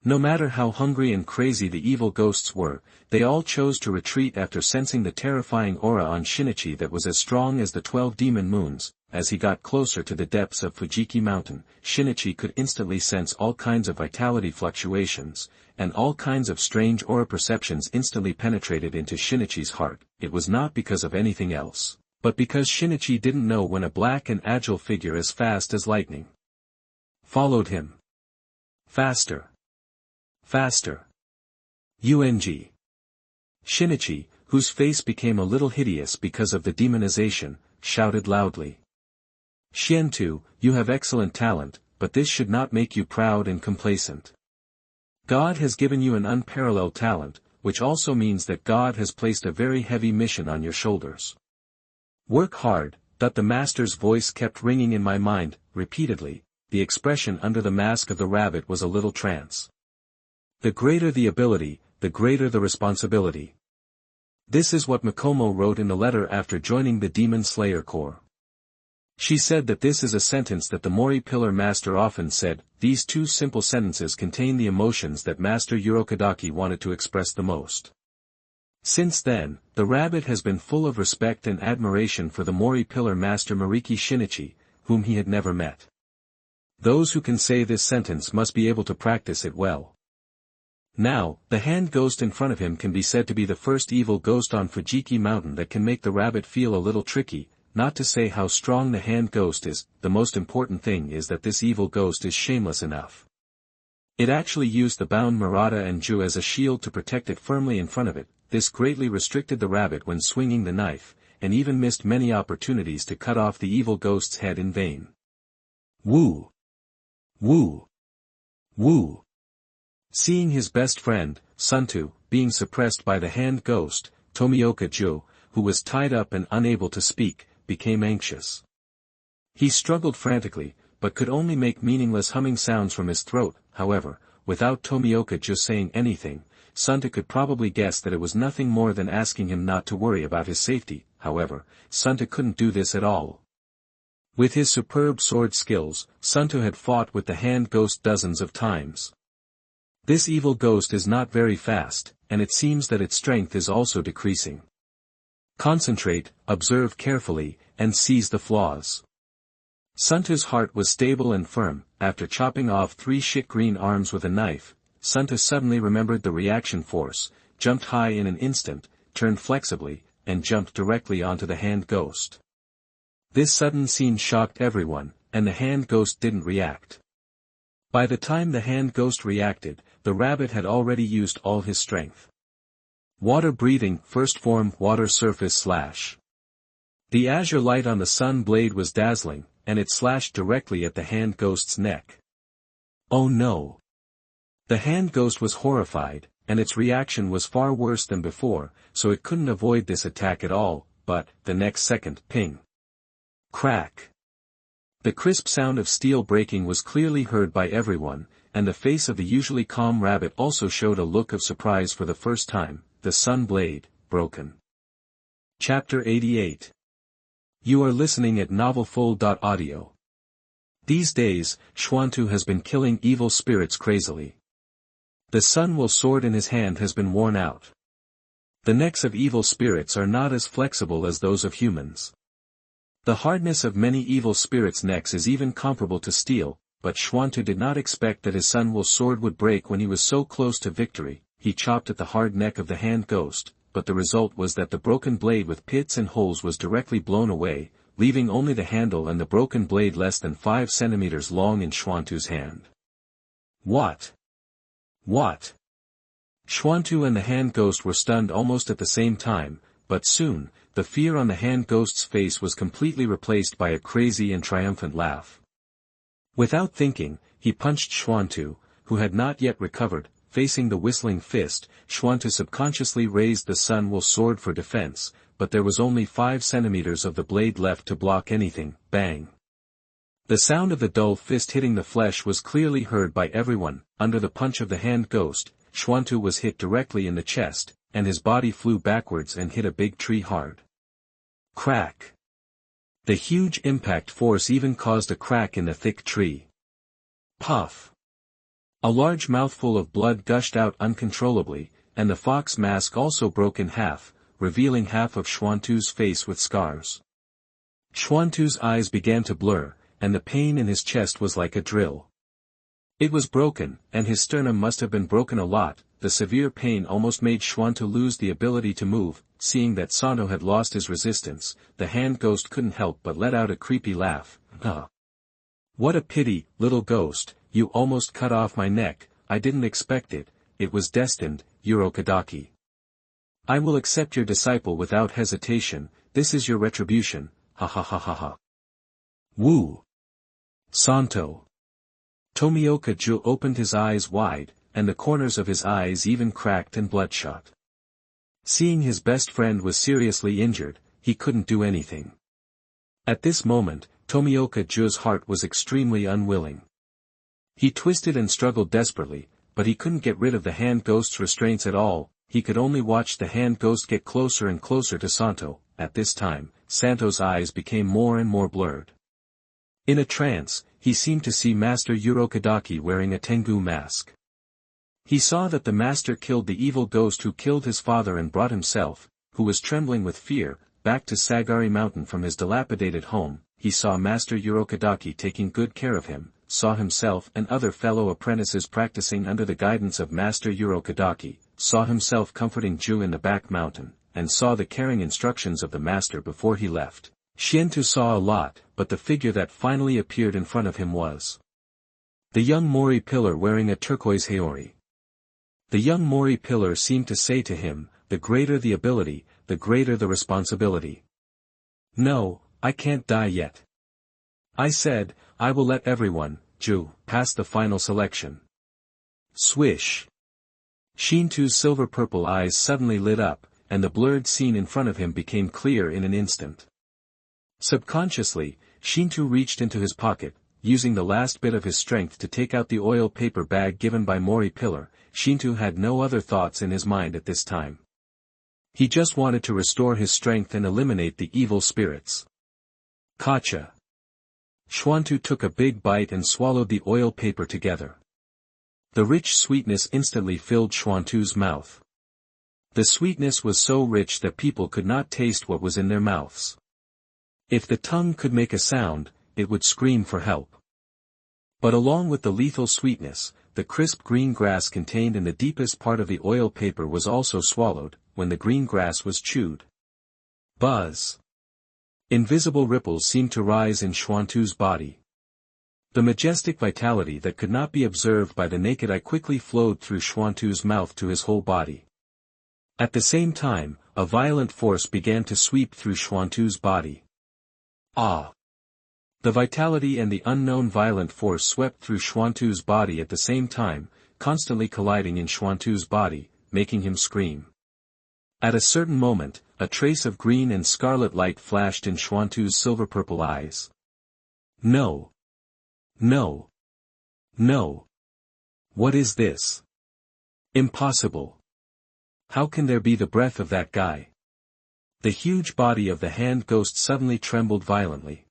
No matter how hungry and crazy the evil ghosts were, they all chose to retreat after sensing the terrifying aura on Shinichi that was as strong as the 12 demon moons. As he got closer to the depths of Fujiki Mountain, Shinichi could instantly sense all kinds of vitality fluctuations, and all kinds of strange aura perceptions instantly penetrated into Shinichi's heart. It was not because of anything else, but because Shinichi didn't know when a black and agile figure as fast as lightning followed him. Faster. Faster. UNG. Shinichi, whose face became a little hideous because of the demonization, shouted loudly. Xiantu, you have excellent talent, but this should not make you proud and complacent. God has given you an unparalleled talent, which also means that God has placed a very heavy mission on your shoulders. Work hard. The master's voice kept ringing in my mind, repeatedly. The expression under the mask of the rabbit was a little trance. The greater the ability, the greater the responsibility. This is what Mikomo wrote in the letter after joining the Demon Slayer Corps. She said that this is a sentence that the Mori Pillar master often said. These two simple sentences contain the emotions that Master Urokodaki wanted to express the most. Since then, the rabbit has been full of respect and admiration for the Mori Pillar master Moriki Shinichi, whom he had never met. Those who can say this sentence must be able to practice it well. Now, the hand ghost in front of him can be said to be the first evil ghost on Fujiki Mountain that can make the rabbit feel a little tricky. Not to say how strong the hand ghost is, the most important thing is that this evil ghost is shameless enough. It actually used the bound Murata and Ju as a shield to protect it firmly in front of it. This greatly restricted the rabbit when swinging the knife, and even missed many opportunities to cut off the evil ghost's head in vain. Woo! Woo! Woo! Seeing his best friend, Suntu, being suppressed by the hand ghost, Tomioka Jo, who was tied up and unable to speak, became anxious. He struggled frantically, but could only make meaningless humming sounds from his throat. However, without Tomioka Jo saying anything, Suntu could probably guess that it was nothing more than asking him not to worry about his safety. However, Suntu couldn't do this at all. With his superb sword skills, Suntu had fought with the hand ghost dozens of times. This evil ghost is not very fast, and it seems that its strength is also decreasing. Concentrate, observe carefully, and seize the flaws. Suntu's heart was stable and firm. After chopping off 3 shit green arms with a knife, Suntu suddenly remembered the reaction force, jumped high in an instant, turned flexibly, and jumped directly onto the hand ghost. This sudden scene shocked everyone, and the hand ghost didn't react. By the time the hand ghost reacted, the rabbit had already used all his strength. Water breathing, first form, water surface slash. The azure light on the sun blade was dazzling, and it slashed directly at the hand ghost's neck. Oh no! The hand ghost was horrified, and its reaction was far worse than before, so it couldn't avoid this attack at all, but, the next second, ping. Crack. The crisp sound of steel breaking was clearly heard by everyone, and the face of the usually calm rabbit also showed a look of surprise for the first time. The sun blade, broken. Chapter 88. You are listening at novelfull.audio. These days, Schwantu has been killing evil spirits crazily. The sun will sword in his hand has been worn out. The necks of evil spirits are not as flexible as those of humans. The hardness of many evil spirits' necks is even comparable to steel, but Schwantu did not expect that his sun will sword would break when he was so close to victory. He chopped at the hard neck of the hand ghost, but the result was that the broken blade with pits and holes was directly blown away, leaving only the handle and the broken blade less than 5 centimeters long in Schwantu's hand. What? What? Schwantu and the hand ghost were stunned almost at the same time, but soon, the fear on the hand ghost's face was completely replaced by a crazy and triumphant laugh. Without thinking, he punched Schwantu, who had not yet recovered. Facing the whistling fist, Schwantu subconsciously raised the sun will sword for defense, but there was only 5 centimeters of the blade left to block anything. Bang! The sound of the dull fist hitting the flesh was clearly heard by everyone. Under the punch of the hand ghost, Schwantu was hit directly in the chest, and his body flew backwards and hit a big tree hard. Crack! The huge impact force even caused a crack in the thick tree. Puff! A large mouthful of blood gushed out uncontrollably, and the fox mask also broke in half, revealing half of Schwantu's face with scars. Schwantu's eyes began to blur, and the pain in his chest was like a drill. It was broken, and his sternum must have been broken a lot. The severe pain almost made Schwantu lose the ability to move. Seeing that Santo had lost his resistance, the hand ghost couldn't help but let out a creepy laugh. What a pity, little ghost, you almost cut off my neck. I didn't expect it, it was destined, Urokodaki. I will accept your disciple without hesitation, this is your retribution, ha ha ha ha ha. Woo! Santo. Tomioka Ju opened his eyes wide, and the corners of his eyes even cracked and bloodshot. Seeing his best friend was seriously injured, he couldn't do anything. At this moment, Tomioka Ju's heart was extremely unwilling. He twisted and struggled desperately, but he couldn't get rid of the hand ghost's restraints at all. He could only watch the hand ghost get closer and closer to Santo. At this time, Santo's eyes became more and more blurred. In a trance, he seemed to see Master Urokodaki wearing a Tengu mask. He saw that the master killed the evil ghost who killed his father and brought himself, who was trembling with fear, back to Sagari Mountain from his dilapidated home. He saw Master Urokodaki taking good care of him, saw himself and other fellow apprentices practicing under the guidance of Master Urokodaki, saw himself comforting Ju in the back mountain, and saw the caring instructions of the master before he left. Shinto saw a lot, but the figure that finally appeared in front of him was the young Mori Pillar wearing a turquoise haori. The young Mori Pillar seemed to say to him, the greater the ability, the greater the responsibility. No, I can't die yet. I said, I will let everyone, Ju, pass the final selection. Swish. Shinto's silver-purple eyes suddenly lit up, and the blurred scene in front of him became clear in an instant. Subconsciously, Shinto reached into his pocket, using the last bit of his strength to take out the oil paper bag given by Mori Pillar. Shinto had no other thoughts in his mind at this time. He just wanted to restore his strength and eliminate the evil spirits. Kacha. Schwantu took a big bite and swallowed the oil paper together. The rich sweetness instantly filled Schwantu's mouth. The sweetness was so rich that people could not taste what was in their mouths. If the tongue could make a sound, it would scream for help. But along with the lethal sweetness, the crisp green grass contained in the deepest part of the oil paper was also swallowed. When the green grass was chewed. Buzz. Invisible ripples seemed to rise in Schwantu's body. The majestic vitality that could not be observed by the naked eye quickly flowed through Schwantu's mouth to his whole body. At the same time, a violent force began to sweep through Schwantu's body. Ah! The vitality and the unknown violent force swept through Schwantu's body at the same time, constantly colliding in Schwantu's body, making him scream. At a certain moment, a trace of green and scarlet light flashed in Schwantu's silver-purple eyes. No. No. No. What is this? Impossible. How can there be the breath of that guy? The huge body of the hand ghost suddenly trembled violently.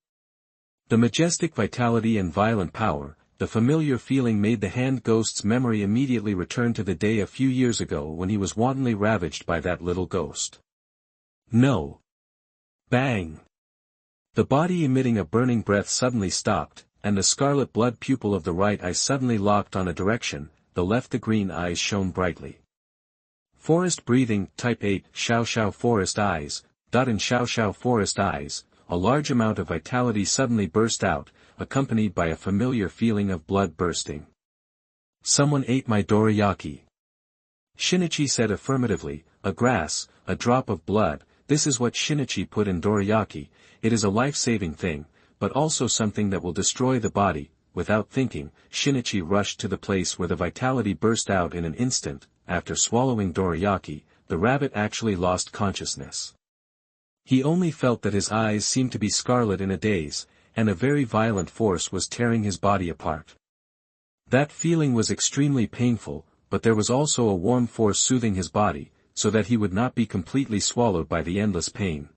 The majestic vitality and violent power, the familiar feeling made the hand ghost's memory immediately return to the day a few years ago when he was wantonly ravaged by that little ghost. No. Bang! The body emitting a burning breath suddenly stopped, and the scarlet blood pupil of the right eye suddenly locked on a direction, the left the green eyes shone brightly. Forest breathing, type 8, Xiao Xiao forest eyes, in Xiao Xiao forest eyes, a large amount of vitality suddenly burst out, accompanied by a familiar feeling of blood bursting. Someone ate my dorayaki. Shinichi said affirmatively, a grass, a drop of blood, this is what Shinichi put in dorayaki, it is a life-saving thing, but also something that will destroy the body. Without thinking, Shinichi rushed to the place where the vitality burst out in an instant. After swallowing dorayaki, the rabbit actually lost consciousness. He only felt that his eyes seemed to be scarlet in a daze, and a very violent force was tearing his body apart. That feeling was extremely painful, but there was also a warm force soothing his body, so that he would not be completely swallowed by the endless pain.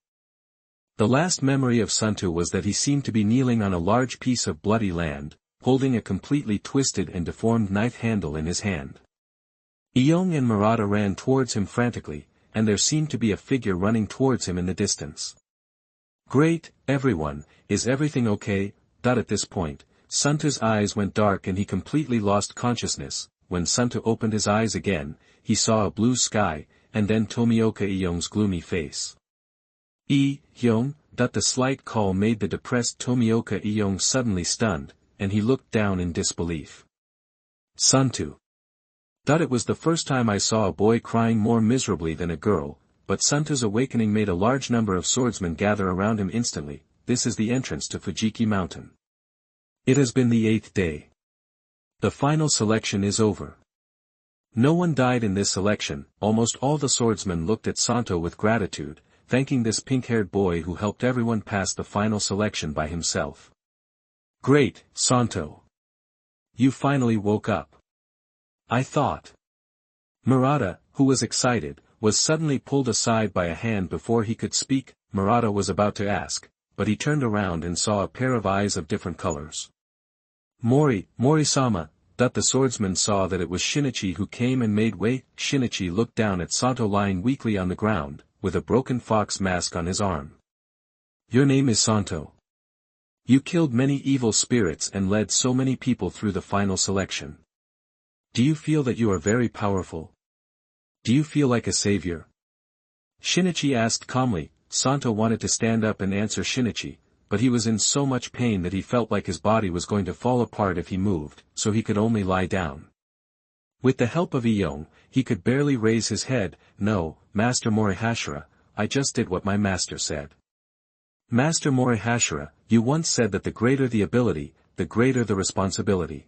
The last memory of Santo was that he seemed to be kneeling on a large piece of bloody land, holding a completely twisted and deformed knife handle in his hand. Iyong and Murata ran towards him frantically, and there seemed to be a figure running towards him in the distance. "Great, everyone, is everything okay?" At this point, Santo's eyes went dark and he completely lost consciousness. When Santo opened his eyes again, he saw a blue sky, and then Tomioka Iyong's gloomy face. Hyung, the slight call made the depressed Tomioka Iyong suddenly stunned, and he looked down in disbelief. "Santo." It was the first time I saw a boy crying more miserably than a girl, but Santo's awakening made a large number of swordsmen gather around him instantly. This is the entrance to Fujiki Mountain. It has been the 8th day. The final selection is over. No one died in this selection. Almost all the swordsmen looked at Santo with gratitude, thanking this pink-haired boy who helped everyone pass the final selection by himself. "Great, Santo. You finally woke up. I thought." Murata, who was excited, was suddenly pulled aside by a hand before he could speak. Murata was about to ask, but he turned around and saw a pair of eyes of different colors. Mori-sama." The swordsman saw that it was Shinichi who came and made way. Shinichi looked down at Santo lying weakly on the ground, with a broken fox mask on his arm. "Your name is Santo. You killed many evil spirits and led so many people through the final selection. Do you feel that you are very powerful? Do you feel like a savior?" Shinichi asked calmly. Santo wanted to stand up and answer Shinichi, but he was in so much pain that he felt like his body was going to fall apart if he moved, so he could only lie down. With the help of Iyong, he could barely raise his head. "No, Master Morihashira, I just did what my master said." "Master Morihashira, you once said that the greater the ability, the greater the responsibility."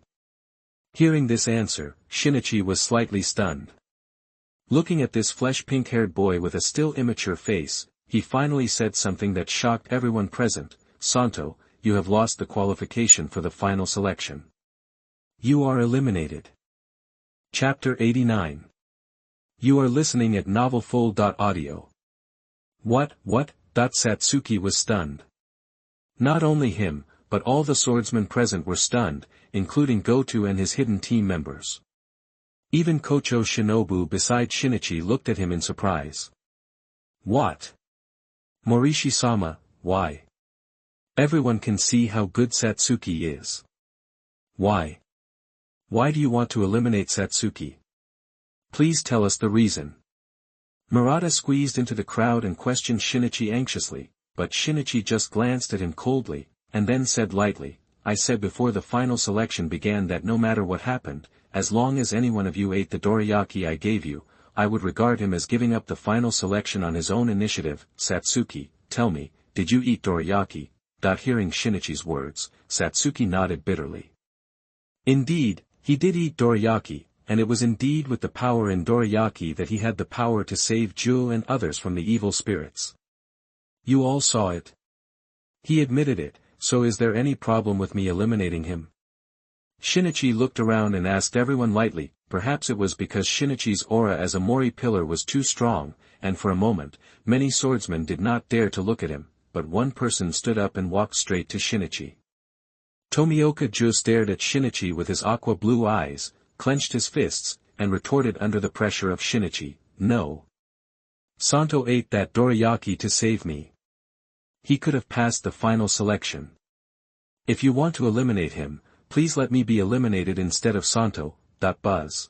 Hearing this answer, Shinichi was slightly stunned. Looking at this flesh-pink-haired boy with a still immature face, he finally said something that shocked everyone present. "Santo, you have lost the qualification for the final selection. You are eliminated." Chapter 89. You are listening at NovelFull.audio. What? Satsuki was stunned. Not only him, but all the swordsmen present were stunned, including Goto and his hidden team members. Even Kocho Shinobu beside Shinichi looked at him in surprise. "What? Morishi-sama, why? Everyone can see how good Satsuki is. Why? Why do you want to eliminate Satsuki? Please tell us the reason." Murata squeezed into the crowd and questioned Shinichi anxiously, but Shinichi just glanced at him coldly, and then said lightly, "I said before the final selection began that no matter what happened, as long as any one of you ate the dorayaki I gave you, I would regard him as giving up the final selection on his own initiative." "Satsuki, tell me, did you eat dorayaki?" Hearing Shinichi's words, Satsuki nodded bitterly. Indeed, he did eat dorayaki, and it was indeed with the power in dorayaki that he had the power to save Ju and others from the evil spirits. "You all saw it. He admitted it, so is there any problem with me eliminating him?" Shinichi looked around and asked everyone lightly. Perhaps it was because Shinichi's aura as a Mori Pillar was too strong, and for a moment, many swordsmen did not dare to look at him, but one person stood up and walked straight to Shinichi. Tomioka Ju stared at Shinichi with his aqua-blue eyes, clenched his fists, and retorted under the pressure of Shinichi, "No. Santo ate that dorayaki to save me. He could have passed the final selection. If you want to eliminate him, please let me be eliminated instead of Santo." Buzz.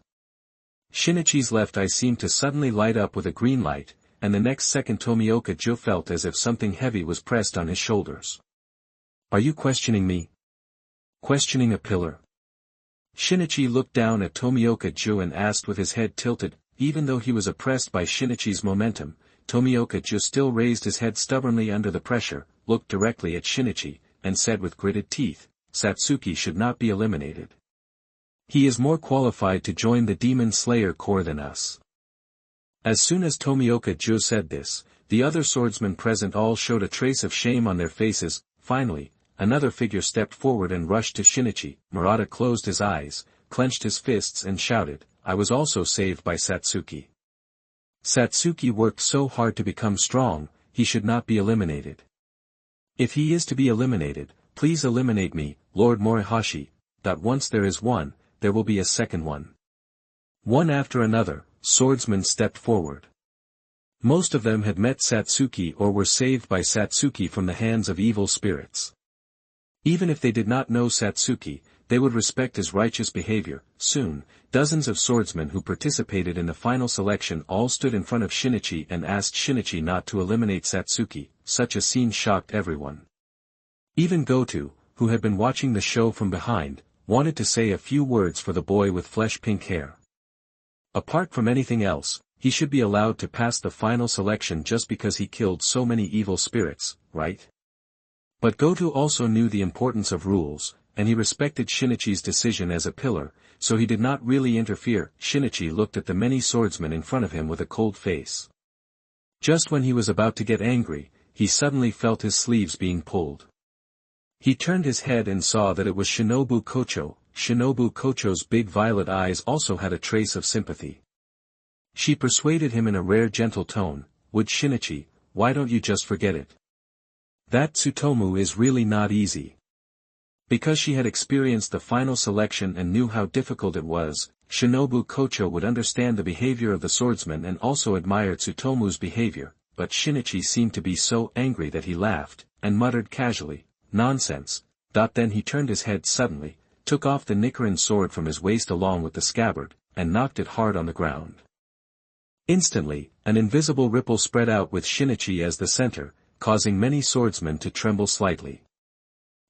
Shinichi's left eye seemed to suddenly light up with a green light, and the next second Tomioka Ju felt as if something heavy was pressed on his shoulders. "Are you questioning me? Questioning a pillar?" Shinichi looked down at Tomioka Ju and asked with his head tilted. Even though he was oppressed by Shinichi's momentum, Tomioka Ju still raised his head stubbornly under the pressure, looked directly at Shinichi, and said with gritted teeth, "Satsuki should not be eliminated. He is more qualified to join the Demon Slayer Corps than us." As soon as Tomioka Ju said this, the other swordsmen present all showed a trace of shame on their faces. Finally, another figure stepped forward and rushed to Shinichi. Murata closed his eyes, clenched his fists and shouted, I was also saved by Satsuki. Satsuki worked so hard to become strong, he should not be eliminated. If he is to be eliminated, please eliminate me, Lord Morihashi. Once there is one, there will be a second one. One after another, swordsmen stepped forward. Most of them had met Satsuki or were saved by Satsuki from the hands of evil spirits. Even if they did not know Satsuki, they would respect his righteous behavior. Soon, dozens of swordsmen who participated in the final selection all stood in front of Shinichi and asked Shinichi not to eliminate Satsuki. Such a scene shocked everyone. Even Goto, who had been watching the show from behind, wanted to say a few words for the boy with flesh-pink hair. Apart from anything else, he should be allowed to pass the final selection just because he killed so many evil spirits, right? But Goto also knew the importance of rules, and he respected Shinichi's decision as a pillar, so he did not really interfere. Shinichi looked at the many swordsmen in front of him with a cold face. Just when he was about to get angry, he suddenly felt his sleeves being pulled. He turned his head and saw that it was Shinobu Kocho. Shinobu Kocho's big violet eyes also had a trace of sympathy. She persuaded him in a rare gentle tone, "Would Shinichi, why don't you just forget it? That Tsutomu is really not easy." Because she had experienced the final selection and knew how difficult it was, Shinobu Kocho would understand the behavior of the swordsman and also admire Tsutomu's behavior, but Shinichi seemed to be so angry that he laughed, and muttered casually, "Nonsense." Then he turned his head suddenly, took off the Nichiren sword from his waist along with the scabbard, and knocked it hard on the ground. Instantly, an invisible ripple spread out with Shinichi as the center, causing many swordsmen to tremble slightly.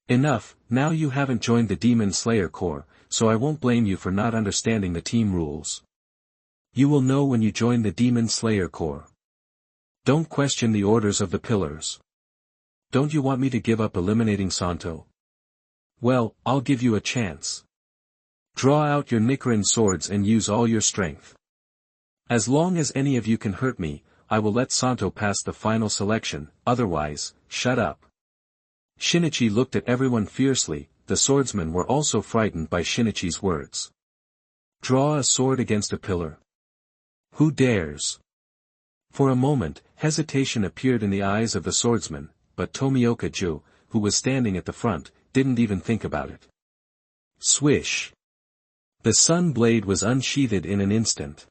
"Enough, now you haven't joined the Demon Slayer Corps, so I won't blame you for not understanding the team rules. You will know when you join the Demon Slayer Corps. Don't question the orders of the pillars. Don't you want me to give up eliminating Santo? Well, I'll give you a chance. Draw out your Nichiren swords and use all your strength. As long as any of you can hurt me, I will let Santo pass the final selection, otherwise, shut up." Shinichi looked at everyone fiercely. The swordsmen were also frightened by Shinichi's words. Draw a sword against a pillar? Who dares? For a moment, hesitation appeared in the eyes of the swordsman, but Tomioka Ju, who was standing at the front, didn't even think about it. Swish! The sun blade was unsheathed in an instant.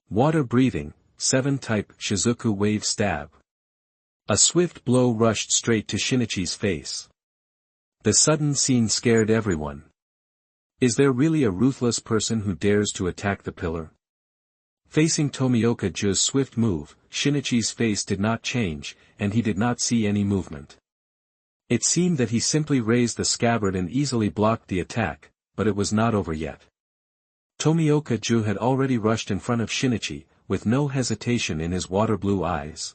Water breathing, 7-type Shizuku wave stab. A swift blow rushed straight to Shinichi's face. The sudden scene scared everyone. Is there really a ruthless person who dares to attack the pillar? Facing Tomioka Ju's swift move, Shinichi's face did not change, and he did not see any movement. It seemed that he simply raised the scabbard and easily blocked the attack, but it was not over yet. Tomioka Ju had already rushed in front of Shinichi, with no hesitation in his water-blue eyes.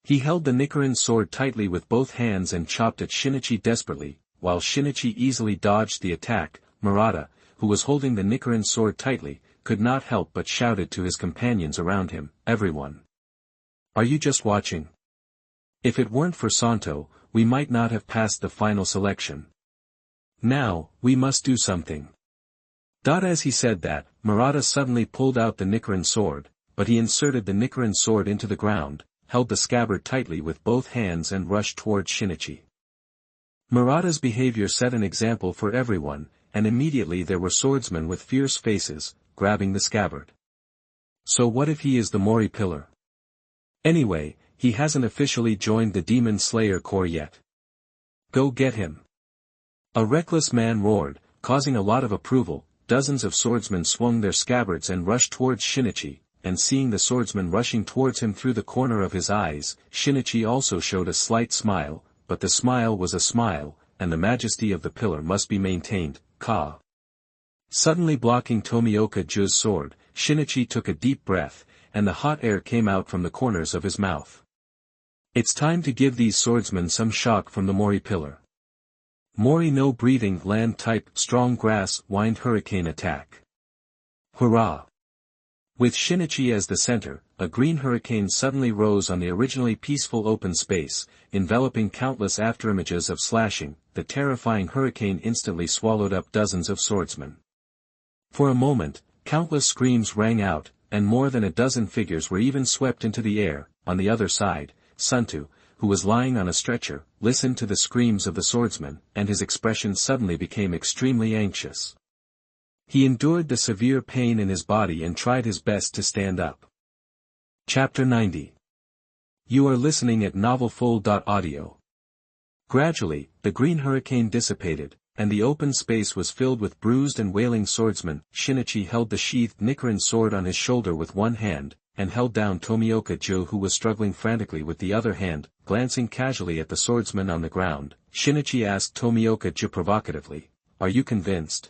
He held the Nichiren sword tightly with both hands and chopped at Shinichi desperately. While Shinichi easily dodged the attack, Murata, who was holding the Nichiren sword tightly, could not help but shouted to his companions around him, "Everyone! Are you just watching? If it weren't for Santo, we might not have passed the final selection. Now, we must do something." As he said that, Murata suddenly pulled out the Nichiren sword, but he inserted the Nichiren sword into the ground, held the scabbard tightly with both hands and rushed towards Shinichi. Murata's behavior set an example for everyone, and immediately there were swordsmen with fierce faces, grabbing the scabbard. So what if he is the Mori Pillar? Anyway, he hasn't officially joined the Demon Slayer Corps yet. Go get him! A reckless man roared, causing a lot of approval. Dozens of swordsmen swung their scabbards and rushed towards Shinichi, and seeing the swordsman rushing towards him through the corner of his eyes, Shinichi also showed a slight smile, but the smile was a smile, and the majesty of the pillar must be maintained. Ka! Suddenly blocking Tomioka Ju's sword, Shinichi took a deep breath, and the hot air came out from the corners of his mouth. It's time to give these swordsmen some shock from the Mori Pillar. Mori no breathing land type strong grass wind hurricane attack. Hurrah! With Shinichi as the center, a green hurricane suddenly rose on the originally peaceful open space, enveloping countless afterimages of slashing. The terrifying hurricane instantly swallowed up dozens of swordsmen. For a moment, Countless screams rang out, and more than a dozen figures were even swept into the air. On the other side, Santo, who was lying on a stretcher, listened to the screams of the swordsman, and his expression suddenly became extremely anxious. He endured the severe pain in his body and tried his best to stand up. Chapter 90. You are listening at NovelFull.audio. Gradually, the green hurricane dissipated, and the open space was filled with bruised and wailing swordsmen. Shinichi held the sheathed Nichiren sword on his shoulder with one hand, and held down Tomioka-ju, who was struggling frantically with the other hand. Glancing casually at the swordsman on the ground, Shinichi asked Tomioka-ju provocatively, "Are you convinced?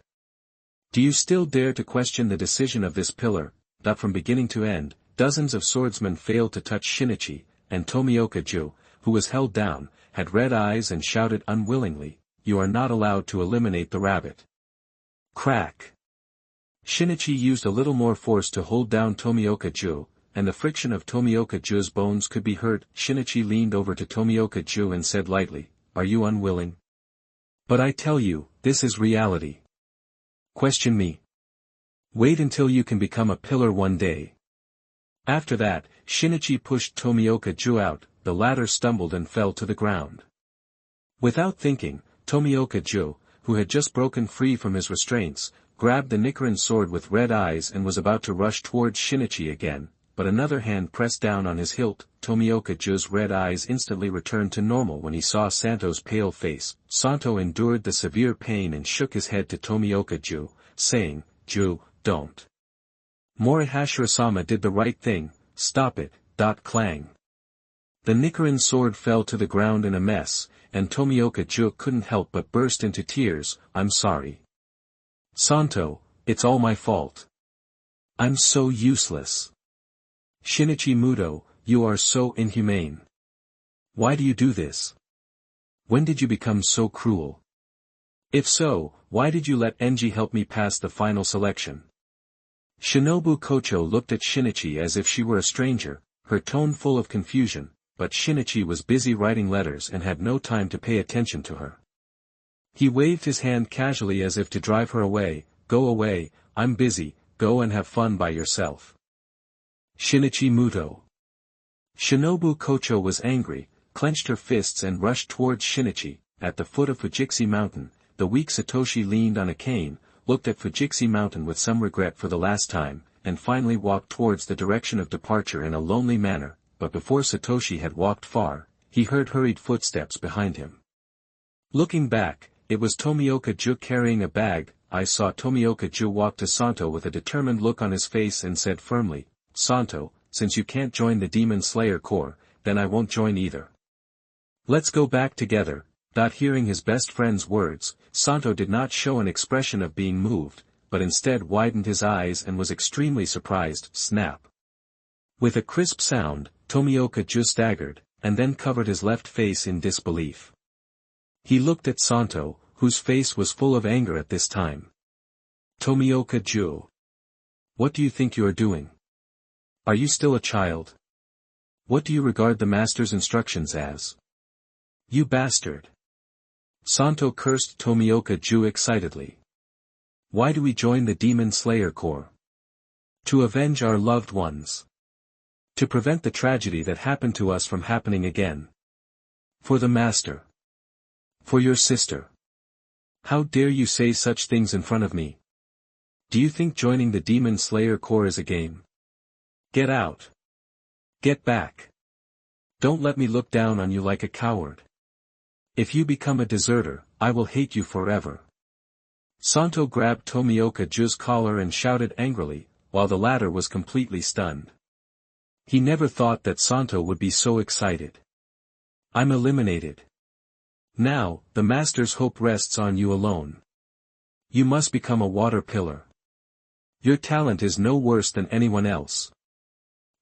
Do you still dare to question the decision of this pillar?" That from beginning to end, dozens of swordsmen failed to touch Shinichi, and Tomioka-ju, who was held down, had red eyes and shouted unwillingly, "You are not allowed to eliminate the rabbit." Crack! Shinichi used a little more force to hold down Tomioka-ju, and the friction of Tomioka-ju's bones could be heard. Shinichi leaned over to Tomioka-ju and said lightly, "Are you unwilling? But I tell you, this is reality. Question me. Wait until you can become a pillar one day." After that, Shinichi pushed Tomioka-ju out. The latter stumbled and fell to the ground. Without thinking, Tomioka-ju, who had just broken free from his restraints, grabbed the Nichiren sword with red eyes and was about to rush towards Shinichi again, but another hand pressed down on his hilt. Tomioka-ju's red eyes instantly returned to normal when he saw Santo's pale face. Santo endured the severe pain and shook his head to Tomioka-ju, saying, "Ju, don't. Mori Hashirasama did the right thing, stop it." Clang. The Nichiren sword fell to the ground in a mess, and Tomioka-ju couldn't help but burst into tears. "I'm sorry. Santo, it's all my fault. I'm so useless. Shinichi Muto, you are so inhumane. Why do you do this? When did you become so cruel? If so, why did you let Enji help me pass the final selection?" Shinobu Kocho looked at Shinichi as if she were a stranger, her tone full of confusion, but Shinichi was busy writing letters and had no time to pay attention to her. He waved his hand casually as if to drive her away. "Go away, I'm busy, go and have fun by yourself." Shinichi Muto. Shinobu Kocho was angry, clenched her fists and rushed towards Shinichi. At the foot of Fujiksi Mountain, the weak Satoshi leaned on a cane, looked at Fujiksi Mountain with some regret for the last time, and finally walked towards the direction of departure in a lonely manner. But before Satoshi had walked far, he heard hurried footsteps behind him. Looking back, it was Tomioka-ju carrying a bag. I saw Tomioka-ju walk to Santo with a determined look on his face and said firmly, "Santo, since you can't join the Demon Slayer Corps, then I won't join either. Let's go back together." Hearing his best friend's words, Santo did not show an expression of being moved, but instead widened his eyes and was extremely surprised. Snap! With a crisp sound, Tomioka-ju staggered, and then covered his left face in disbelief. He looked at Santo, whose face was full of anger at this time. "Tomioka-ju. What do you think you are doing? Are you still a child? What do you regard the master's instructions as? You bastard!" Santo cursed Tomioka-ju excitedly. "Why do we join the Demon Slayer Corps? To avenge our loved ones. To prevent the tragedy that happened to us from happening again. For the master. For your sister. How dare you say such things in front of me? Do you think joining the Demon Slayer Corps is a game? Get out. Get back. Don't let me look down on you like a coward. If you become a deserter, I will hate you forever." Santo grabbed Tomioka-ju's collar and shouted angrily, while the latter was completely stunned. He never thought that Santo would be so excited. "I'm eliminated. Now, the master's hope rests on you alone. You must become a water pillar. Your talent is no worse than anyone else.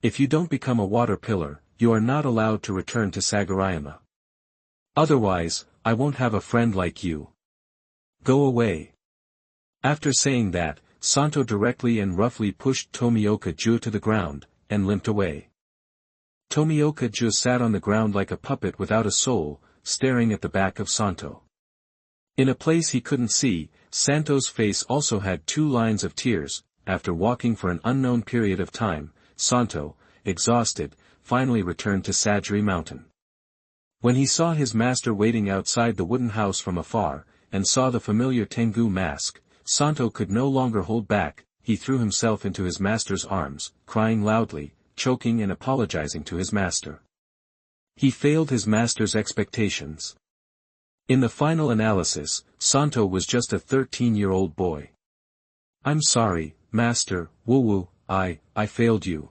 If you don't become a water pillar, you are not allowed to return to Sagarayama. Otherwise, I won't have a friend like you. Go away." After saying that, Santo directly and roughly pushed Tomioka-ju to the ground, and limped away. Tomioka-ju sat on the ground like a puppet without a soul, staring at the back of Santo. In a place he couldn't see, Santo's face also had 2 lines of tears. after walking for an unknown period of time, Santo, exhausted, finally returned to Sajiri Mountain. When he saw his master waiting outside the wooden house from afar, and saw the familiar Tengu mask, Santo could no longer hold back. He threw himself into his master's arms, crying loudly, choking and apologizing to his master. He failed his master's expectations. In the final analysis, Santo was just a 13-year-old boy. "I'm sorry, Master, woo-woo, I failed you."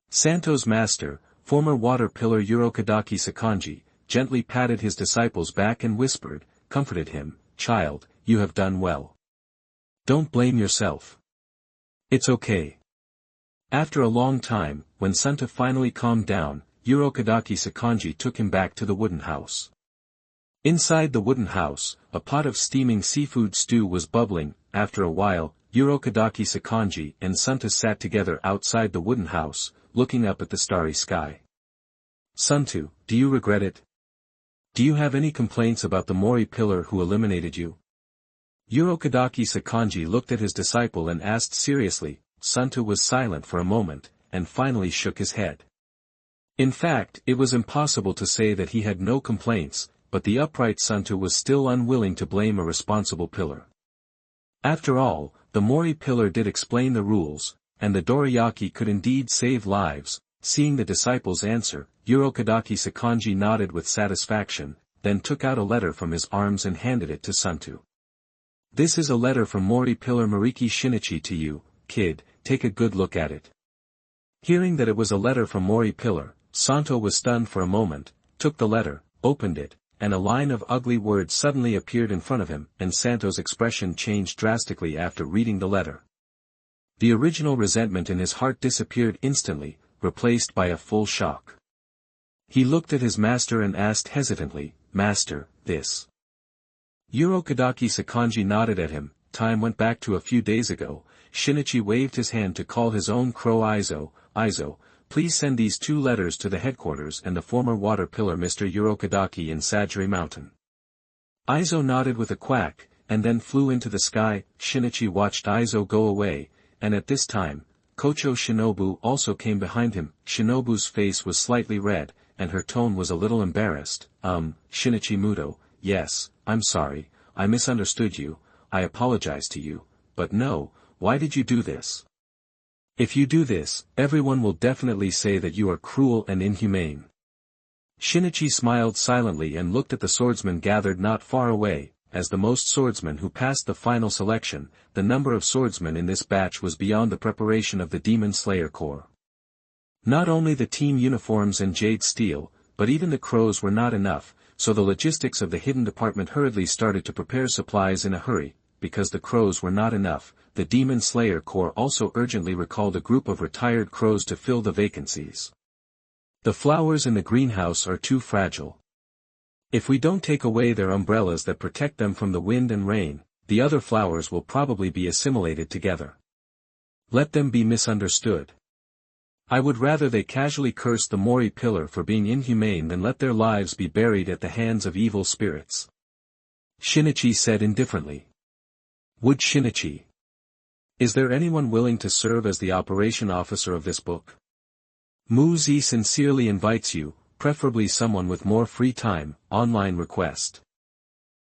Santo's master, former water pillar Urokadaki Sakanji, gently patted his disciple's back and whispered, comforted him, "Child, you have done well. Don't blame yourself. It's okay." After a long time, when Santo finally calmed down, Urokadaki Sakanji took him back to the wooden house. Inside the wooden house, a pot of steaming seafood stew was bubbling. After a while, Urokadaki Sakanji and Santo sat together outside the wooden house, looking up at the starry sky. "Santo, do you regret it? Do you have any complaints about the Mori Pillar who eliminated you?" Urokadaki Sakanji looked at his disciple and asked seriously. Santo was silent for a moment, and finally shook his head. In fact, it was impossible to say that he had no complaints, but the upright Santo was still unwilling to blame a responsible pillar. After all, the Mori Pillar did explain the rules, and the Dorayaki could indeed save lives. Seeing the disciple's answer, Urokadaki Sakanji nodded with satisfaction, then took out a letter from his arms and handed it to Santo. "This is a letter from Mori Pillar Moriki Shinichi to you, kid, take a good look at it." Hearing that it was a letter from Mori Pillar, Santo was stunned for a moment, took the letter, opened it, and a line of ugly words suddenly appeared in front of him, and Santo's expression changed drastically after reading the letter. The original resentment in his heart disappeared instantly, replaced by a full shock. He looked at his master and asked hesitantly, "Master, this?" Urokadaki Sakanji nodded at him. Time went back to a few days ago. Shinichi waved his hand to call his own crow Izo. "Izo, please send these 2 letters to the headquarters and the former water pillar Mr. Urokadaki in Sajiri Mountain." Izo nodded with a quack, and then flew into the sky. Shinichi watched Izo go away, and at this time, Kocho Shinobu also came behind him. Shinobu's face was slightly red, and her tone was a little embarrassed. Shinichi Muto, yes, I'm sorry, I misunderstood you, I apologize to you, but no, why did you do this? If you do this, everyone will definitely say that you are cruel and inhumane." Shinichi smiled silently and looked at the swordsmen gathered not far away. As the most swordsmen who passed the final selection, the number of swordsmen in this batch was beyond the preparation of the Demon Slayer Corps. Not only the team uniforms and jade steel, but even the crows were not enough, so the logistics of the hidden department hurriedly started to prepare supplies in a hurry. Because the crows were not enough, the Demon Slayer Corps also urgently recalled a group of retired crows to fill the vacancies. The flowers in the greenhouse are too fragile. If we don't take away their umbrellas that protect them from the wind and rain, the other flowers will probably be assimilated together. Let them be misunderstood. I would rather they casually curse the Mori Pillar for being inhumane than let their lives be buried at the hands of evil spirits. Shinichi said indifferently. Would Shinichi? Is there anyone willing to serve as the operation officer of this book? Muzi sincerely invites you, preferably someone with more free time. Online request.